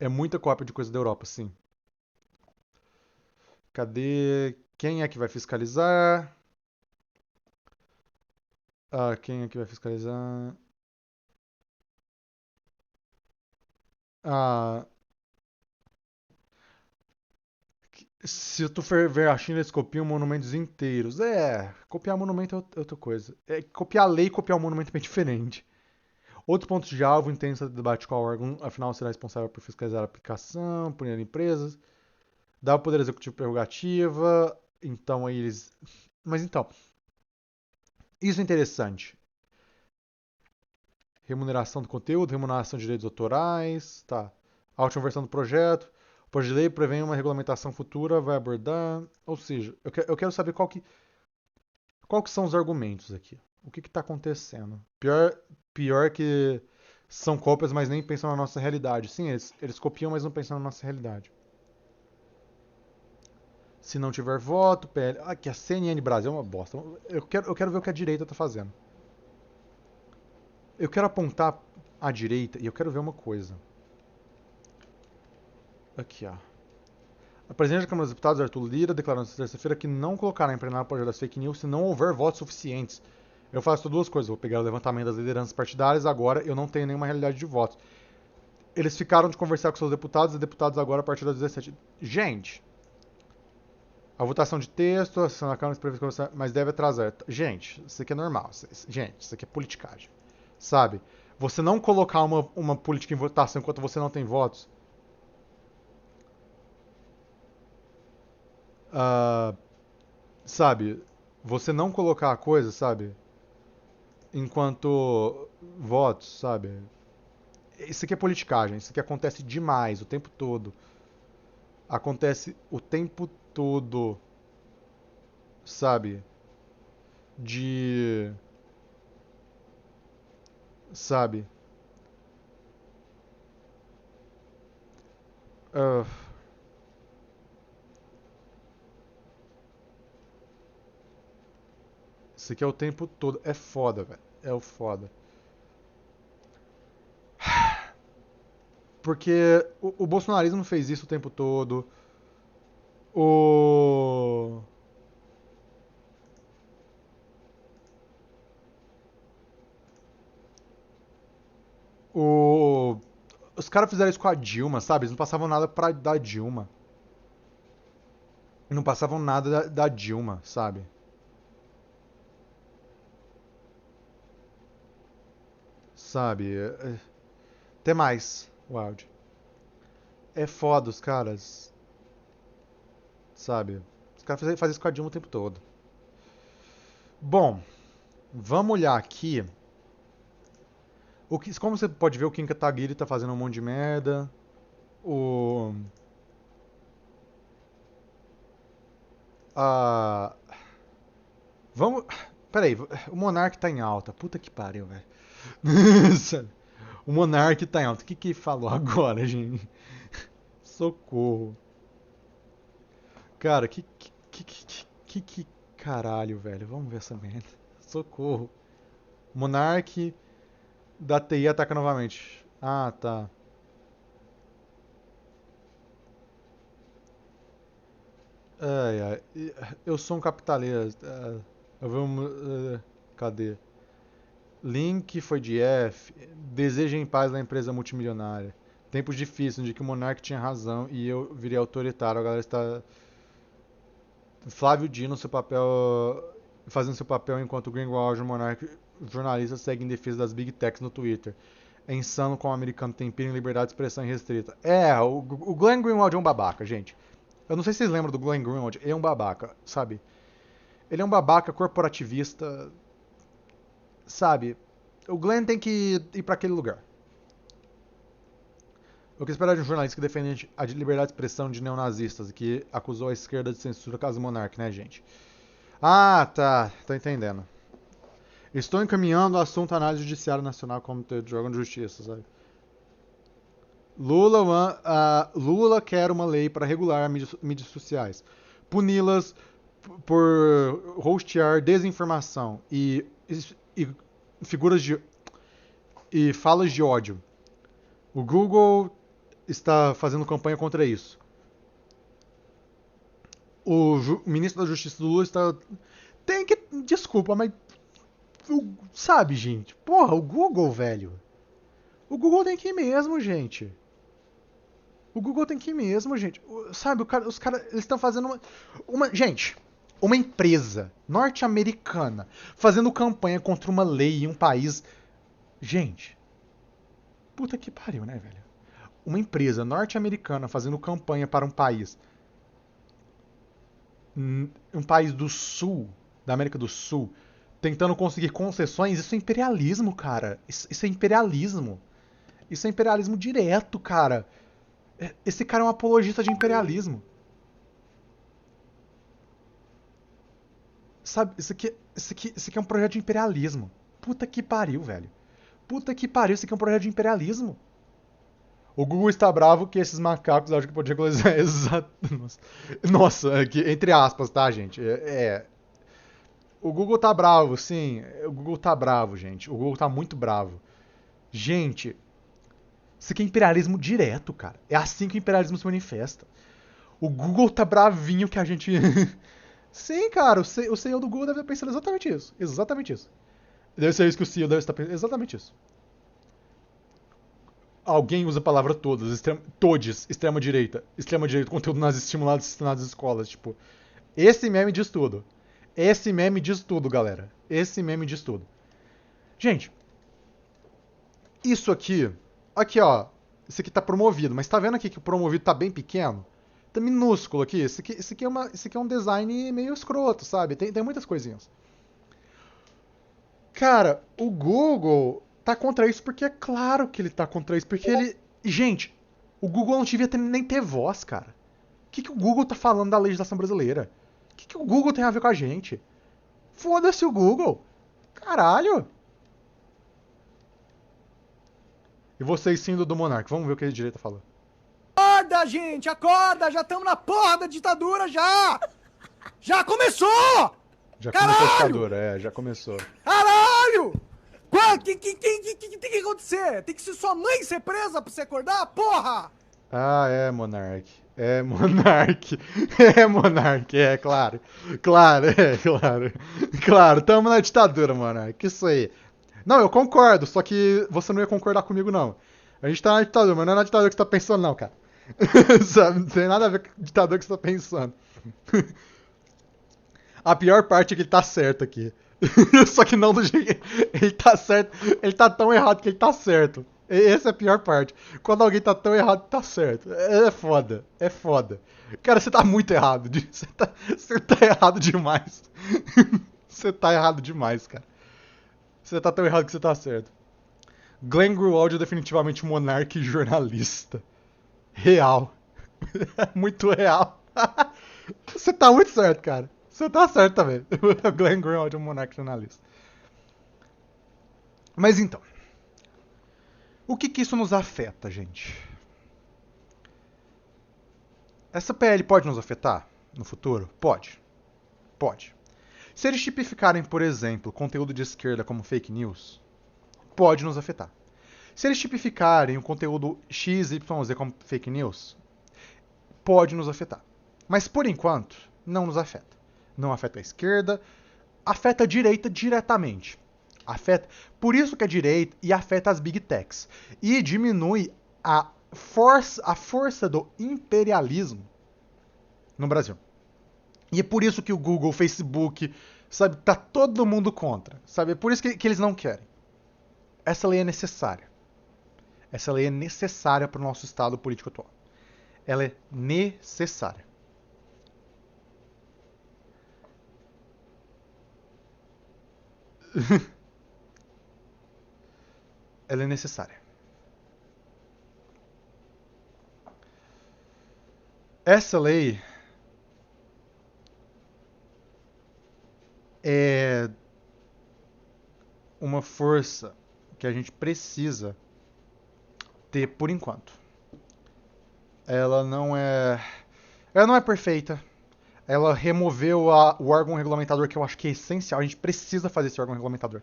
Speaker 1: É muita cópia de coisa da Europa, sim. Cadê? Quem é que vai fiscalizar? Ah, quem é que vai fiscalizar? Ah, se tu for ver a China, eles copiam monumentos inteiros. Copiar monumento é outra coisa. Copiar a lei e copiar o monumento é bem diferente. Outro ponto de alvo intenso de debate qual órgão, afinal, será responsável por fiscalizar a aplicação, punir empresas, dar ao Poder Executivo prerrogativa, então aí eles... Mas então, isso é interessante. Remuneração do conteúdo, remuneração de direitos autorais, tá. A última versão do projeto. O projeto de lei prevê uma regulamentação futura, vai abordar... Ou seja, eu quero saber qual que são os argumentos aqui. O que está acontecendo? Pior que são cópias, mas nem pensam na nossa realidade. Sim, eles copiam, mas não pensam na nossa realidade. Se não tiver voto, PL. Ah, que a CNN Brasil é uma bosta. Eu quero ver o que a direita está fazendo. Eu quero apontar à direita e eu quero ver uma coisa. Aqui, ó. A presidente da Câmara dos Deputados, Arthur Lira, declarou nesta terça-feira que não colocará em plenário o projeto das fake news se não houver votos suficientes. Eu faço duas coisas. Vou pegar o levantamento das lideranças partidárias. Agora eu não tenho nenhuma realidade de votos. Eles ficaram de conversar com seus deputados e deputados agora a partir das 17. Gente, a votação de texto, a sessão da Câmara prevista, mas deve atrasar. Gente, isso aqui é normal. Gente, isso aqui é politicagem. Sabe? Você não colocar uma política em votação enquanto você não tem votos. Uh, sabe? Você não colocar a coisa, sabe? Enquanto votos, sabe? Isso aqui é politicagem. Isso aqui acontece demais o tempo todo. Acontece o tempo todo, sabe? De. Sabe? Uh, isso aqui é o tempo todo. É foda, velho. É o foda. Porque o bolsonarismo fez isso o tempo todo. O. O. Os caras fizeram isso com a Dilma, sabe? Eles não passavam nada pra da Dilma. Não passavam nada da Dilma, sabe? Sabe? Até mais o áudio. É foda os caras, sabe? Os caras fazem isso com a Dilma o tempo todo. Bom, vamos olhar aqui. Como você pode ver, o Kim Kataguiri tá fazendo um monte de merda. O. A. Vamos. Peraí, o Monark tá em alta. Puta que pariu, velho. O Monark tá em alta. O que falou agora, gente? Socorro. Cara, que caralho, velho. Vamos ver essa merda. Socorro. Monark da TI ataca novamente. Ah, tá. Ai, ai. Eu sou um capitalista. Eu vou. Cadê? Link foi de F. Desejem paz na empresa multimilionária. Tempos difíceis, onde que o Monark tinha razão e eu virei autoritário. A galera está. Flávio Dino, seu papel. Fazendo seu papel enquanto o Greenwald, o Monark, jornalista, segue em defesa das Big Techs no Twitter. É insano como o americano tem pira em liberdade de expressão irrestrita. O Glenn Greenwald é um babaca, gente. Eu não sei se vocês lembram do Glenn Greenwald. Ele é um babaca, sabe? Ele é um babaca corporativista, sabe? O Glenn tem que ir para aquele lugar. O que esperar de um jornalista que defende a liberdade de expressão de neonazistas e que acusou a esquerda de censura caso Monark, né, gente? Ah, tá. Tô entendendo. Estou encaminhando o assunto à análise judiciária nacional como de órgão de justiça, sabe? Lula quer uma lei para regular mídias sociais. Puni-las por hostear desinformação e figuras de e falas de ódio. O Google está fazendo campanha contra isso. O ministro da Justiça do Lula está. Tem que. Desculpa, mas. Sabe, gente? Porra, o Google, velho. O Google tem que ir mesmo, gente. O Google tem que ir mesmo, gente. Sabe, os caras. Eles estão fazendo uma. Gente, uma empresa norte-americana fazendo campanha contra uma lei em um país. Gente. Puta que pariu, né, velho? Uma empresa norte-americana fazendo campanha para um país do sul, da América do Sul, tentando conseguir concessões, isso é imperialismo, cara. Isso é imperialismo. Isso é imperialismo direto, cara. Esse cara é um apologista de imperialismo. Sabe, isso aqui é um projeto de imperialismo. Puta que pariu, velho. Puta que pariu, isso aqui é um projeto de imperialismo. O Google está bravo que esses macacos acham que pode regularizar. Exato. Nossa, entre aspas, tá, gente? O Google tá bravo, sim. O Google tá bravo, gente. O Google tá muito bravo. Gente, isso aqui é imperialismo direto, cara. É assim que o imperialismo se manifesta. O Google tá bravinho que a gente. Sim, cara, o CEO do Google deve estar pensando exatamente isso. Exatamente isso. Deve ser isso que o CEO deve estar pensando. Exatamente isso. Alguém usa a palavra todes, extrema direita, conteúdo nas estimulados nas escolas, tipo. Esse meme diz tudo. Esse meme diz tudo, galera. Esse meme diz tudo. Gente, isso aqui, ó, isso aqui tá promovido, mas tá vendo aqui que o promovido tá bem pequeno? Tá minúsculo aqui. Isso aqui é um design meio escroto, sabe? Tem muitas coisinhas. Cara, o Google tá contra isso porque é claro que ele tá contra isso, porque ele. Gente, o Google não devia nem ter voz, cara. O que o Google tá falando da legislação brasileira? O que o Google tem a ver com a gente? Foda-se o Google. Caralho. E vocês sim do Monark, vamos ver o que a direita falou.
Speaker 3: Acorda, gente, acorda! Já estamos na porra da ditadura, já! Já começou!
Speaker 1: Já
Speaker 3: Caralho!
Speaker 1: começou a ditadura, já começou.
Speaker 3: Caralho! O que tem que acontecer? Tem que ser sua mãe ser presa pra você acordar? Porra!
Speaker 1: Ah, é Monark. É Monark. É Monark, claro. Claro, claro. Claro, tamo na ditadura, Monark. Isso aí. Não, eu concordo, só que você não ia concordar comigo, não. A gente tá na ditadura, mas não é na ditadura que você tá pensando, não, cara. Sabe? Não tem nada a ver com a ditadura que você tá pensando. A pior parte é que ele tá certo aqui. Só que não do jeito. Ele tá certo. Ele tá tão errado que ele tá certo. Essa é a pior parte. Quando alguém tá tão errado que tá certo. É foda. É foda. Cara, você tá muito errado. Você tá errado demais. Você tá errado demais, cara. Você tá tão errado que você tá certo. Glenn Greenwald é definitivamente um monarca e jornalista. Real. Muito real. Você tá muito certo, cara. Você tá certo também. O Glenn Greenwald é um monarca e jornalista. Mas então. O que isso nos afeta, gente? Essa PL pode nos afetar no futuro? Pode. Pode. Se eles tipificarem, por exemplo, conteúdo de esquerda como fake news, pode nos afetar. Se eles tipificarem o conteúdo XYZ como fake news, pode nos afetar. Mas, por enquanto, não nos afeta. Não afeta a esquerda, afeta a direita diretamente. Por isso que é direita e afeta as big techs. E diminui a força do imperialismo no Brasil. E é por isso que o Google, o Facebook, sabe, tá todo mundo contra. Sabe? É por isso que eles não querem. Essa lei é necessária. Essa lei é necessária para o nosso estado político atual. Ela é necessária. Ela é necessária. Essa lei é uma força que a gente precisa ter por enquanto. Ela não é perfeita. Ela removeu o órgão regulamentador que eu acho que é essencial. A gente precisa fazer esse órgão regulamentador.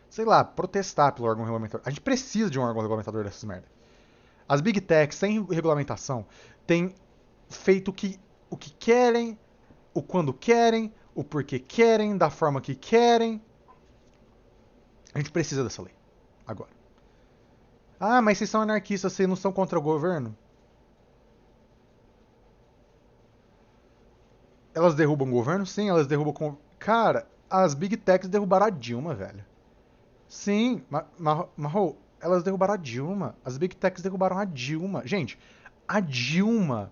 Speaker 1: Sei lá, protestar pelo órgão regulamentador. A gente precisa de um órgão regulamentador dessas merda. As Big Techs, sem regulamentação, têm feito o que querem, o quando querem, o porquê querem, da forma que querem. A gente precisa dessa lei. Agora. Ah, mas vocês são anarquistas, vocês não são contra o governo? Elas derrubam o governo? Sim, elas derrubam... Cara, as Big Techs derrubaram a Dilma, velho. Sim, mas elas derrubaram a Dilma. As Big Techs derrubaram a Dilma. Gente, a Dilma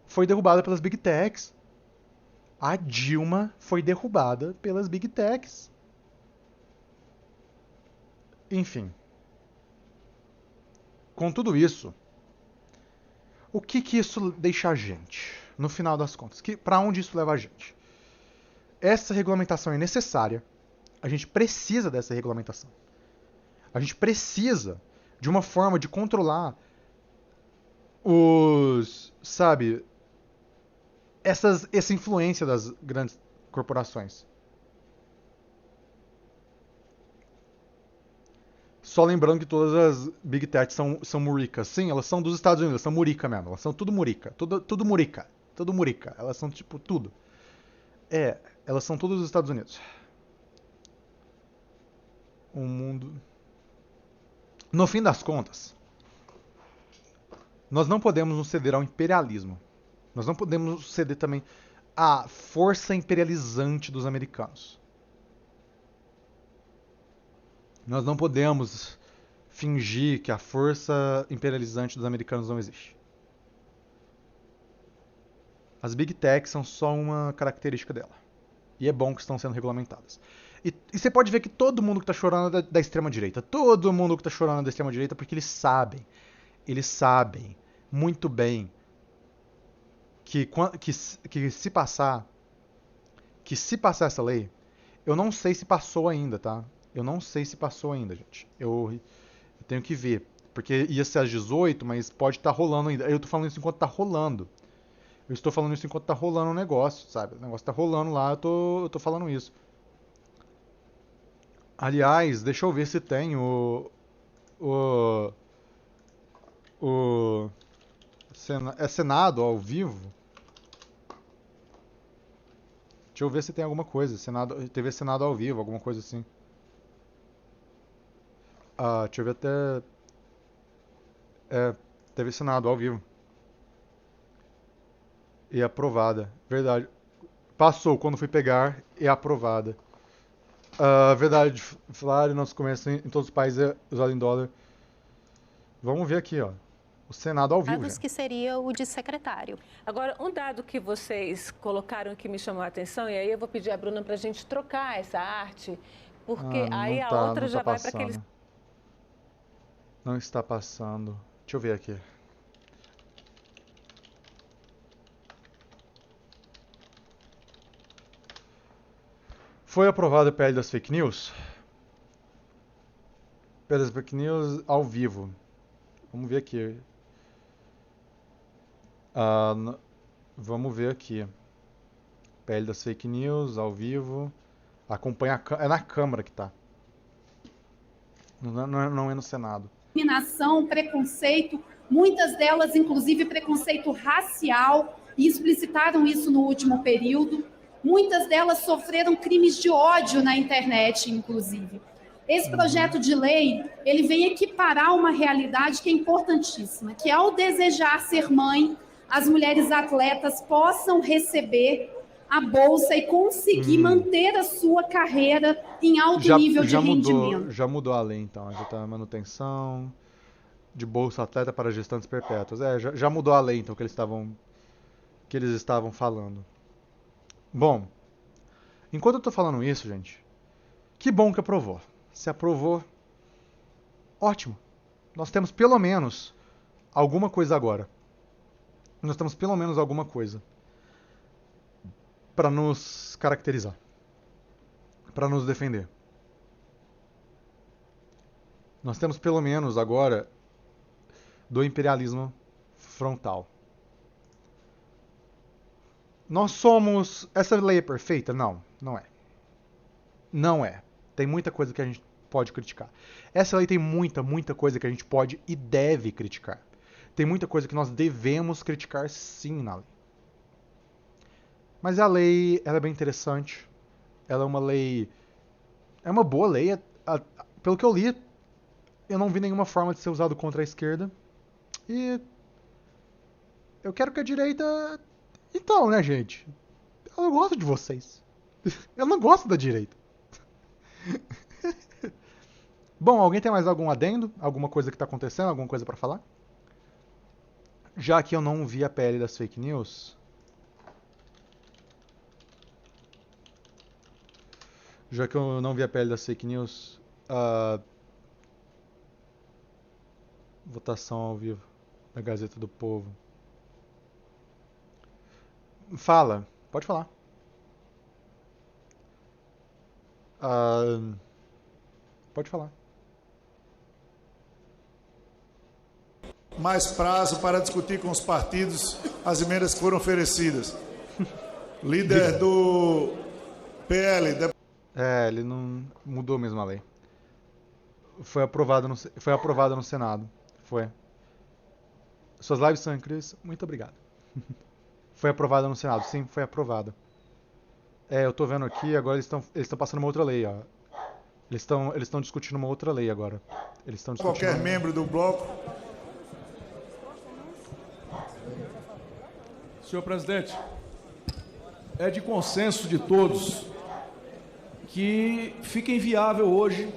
Speaker 1: foi derrubada pelas Big Techs. A Dilma foi derrubada pelas Big Techs. Enfim. Com tudo isso, o que isso deixa a gente, no final das contas? Para onde isso leva a gente? Essa regulamentação é necessária. A gente precisa dessa regulamentação. A gente precisa de uma forma de controlar sabe, essa influência das grandes corporações. Só lembrando que todas as Big Tech são muricas. Sim, elas são dos Estados Unidos, elas são murica mesmo. Elas são tudo murica. Tudo murica. Tudo murica. Elas são tipo tudo. Elas são todas dos Estados Unidos. Um mundo... No fim das contas, nós não podemos nos ceder ao imperialismo. Nós não podemos nos ceder também à força imperializante dos americanos. Nós não podemos fingir que a força imperializante dos americanos não existe. As Big Techs são só uma característica dela. E é bom que estão sendo regulamentadas. E você pode ver que todo mundo que está chorando é da extrema-direita. Todo mundo que está chorando é da extrema-direita porque eles sabem muito bem que se passar essa lei, eu não sei se passou ainda, tá? Eu não sei se passou ainda, gente. Eu tenho que ver. Porque ia ser às 18, mas pode estar rolando ainda. Eu tô falando isso enquanto tá rolando. Eu estou falando isso enquanto tá rolando o negócio, sabe? O negócio tá rolando lá, eu tô falando isso. Aliás, deixa eu ver se tem o Senado ao vivo. Deixa eu ver se tem alguma coisa. TV Senado ao vivo, alguma coisa assim. Deixa eu ver até... TV Senado ao vivo. E aprovada. Verdade. Passou quando fui pegar e aprovada. Verdade, Flávio, nosso comércio em todos os países é usado em dólar. Vamos ver aqui, ó. O Senado ao vivo,
Speaker 4: Dados
Speaker 1: já.
Speaker 4: que seria o de secretário.
Speaker 5: Agora, um dado que vocês colocaram que me chamou a atenção, e aí eu vou pedir a Bruna para a gente trocar essa arte, porque aí a outra já vai para aqueles...
Speaker 1: Não está passando. Deixa eu ver aqui. Foi aprovado o PL das fake news? PL das fake news ao vivo. Vamos ver aqui. Vamos ver aqui. PL das fake news, ao vivo. Acompanha é na Câmara que tá. Não é no Senado.
Speaker 6: Discriminação, preconceito, muitas delas, inclusive, preconceito racial, e explicitaram isso no último período. Muitas delas sofreram crimes de ódio na internet, inclusive. Esse projeto de lei, ele vem equiparar uma realidade que é importantíssima, que ao desejar ser mãe, as mulheres atletas possam receber a bolsa e conseguir manter a sua carreira em alto nível de rendimento.
Speaker 1: Já mudou a lei, então. Já tá manutenção de bolsa atleta para gestantes perpétuas. Já mudou a lei, então, que eles estavam falando. Bom, enquanto eu tô falando isso, gente, que bom que aprovou. Se aprovou, ótimo. Nós temos pelo menos alguma coisa agora. Nós temos pelo menos alguma coisa para nos caracterizar, para nos defender. Nós temos pelo menos agora do imperialismo frontal. Nós somos... Essa lei é perfeita? Não, não é. Não é. Tem muita coisa que a gente pode criticar. Essa lei tem muita coisa que a gente pode e deve criticar. Tem muita coisa que nós devemos criticar sim na lei. Mas a lei, ela é bem interessante. Ela é uma lei... É uma boa lei. Pelo que eu li, eu não vi nenhuma forma de ser usado contra a esquerda. E... eu quero que a direita... Então, né, gente? Eu não gosto de vocês. Eu não gosto da direita. Bom, alguém tem mais algum adendo? Alguma coisa que está acontecendo? Alguma coisa para falar? Já que eu não vi a PL das fake news... Já que eu não vi a PL das fake news... votação ao vivo da Gazeta do Povo. Fala. Pode falar. Pode falar.
Speaker 7: Mais prazo para discutir com os partidos as emendas que foram oferecidas. Líder do PL...
Speaker 1: ele não mudou mesmo a lei. Foi aprovada no Senado. Foi. Suas lives são incríveis. Muito obrigado. Foi aprovada no Senado. Sim, foi aprovada. Eu tô vendo aqui, agora eles estão passando uma outra lei, ó. Eles estão discutindo uma outra lei agora. Eles estão discutindo
Speaker 7: Qualquer membro do bloco.
Speaker 8: Senhor presidente, é de consenso de todos que fica inviável hoje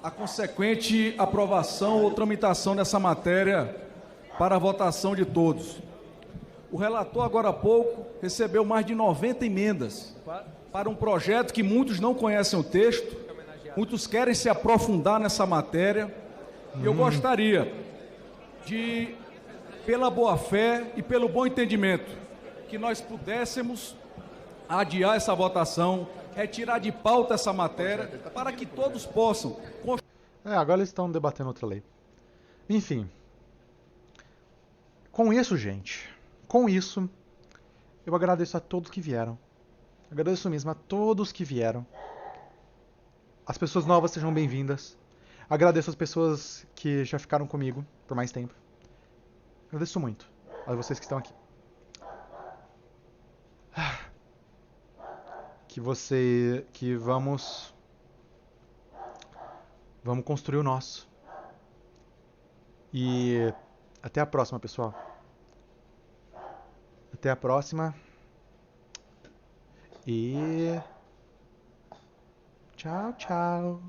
Speaker 8: a consequente aprovação ou tramitação dessa matéria para a votação de todos. O relator, agora há pouco, recebeu mais de 90 emendas para um projeto que muitos não conhecem o texto, muitos querem se aprofundar nessa matéria, e eu gostaria de, pela boa-fé e pelo bom entendimento, que nós pudéssemos adiar essa votação, retirar de pauta essa matéria, para que todos possam...
Speaker 1: agora eles estão debatendo outra lei. Enfim. Com isso, gente... Com isso, eu agradeço a todos que vieram. Agradeço mesmo a todos que vieram. As pessoas novas sejam bem-vindas. Agradeço as pessoas que já ficaram comigo por mais tempo. Agradeço muito a vocês que estão aqui. Que vamos construir o nosso. E até a próxima, pessoal. Até a próxima. E... tchau, tchau.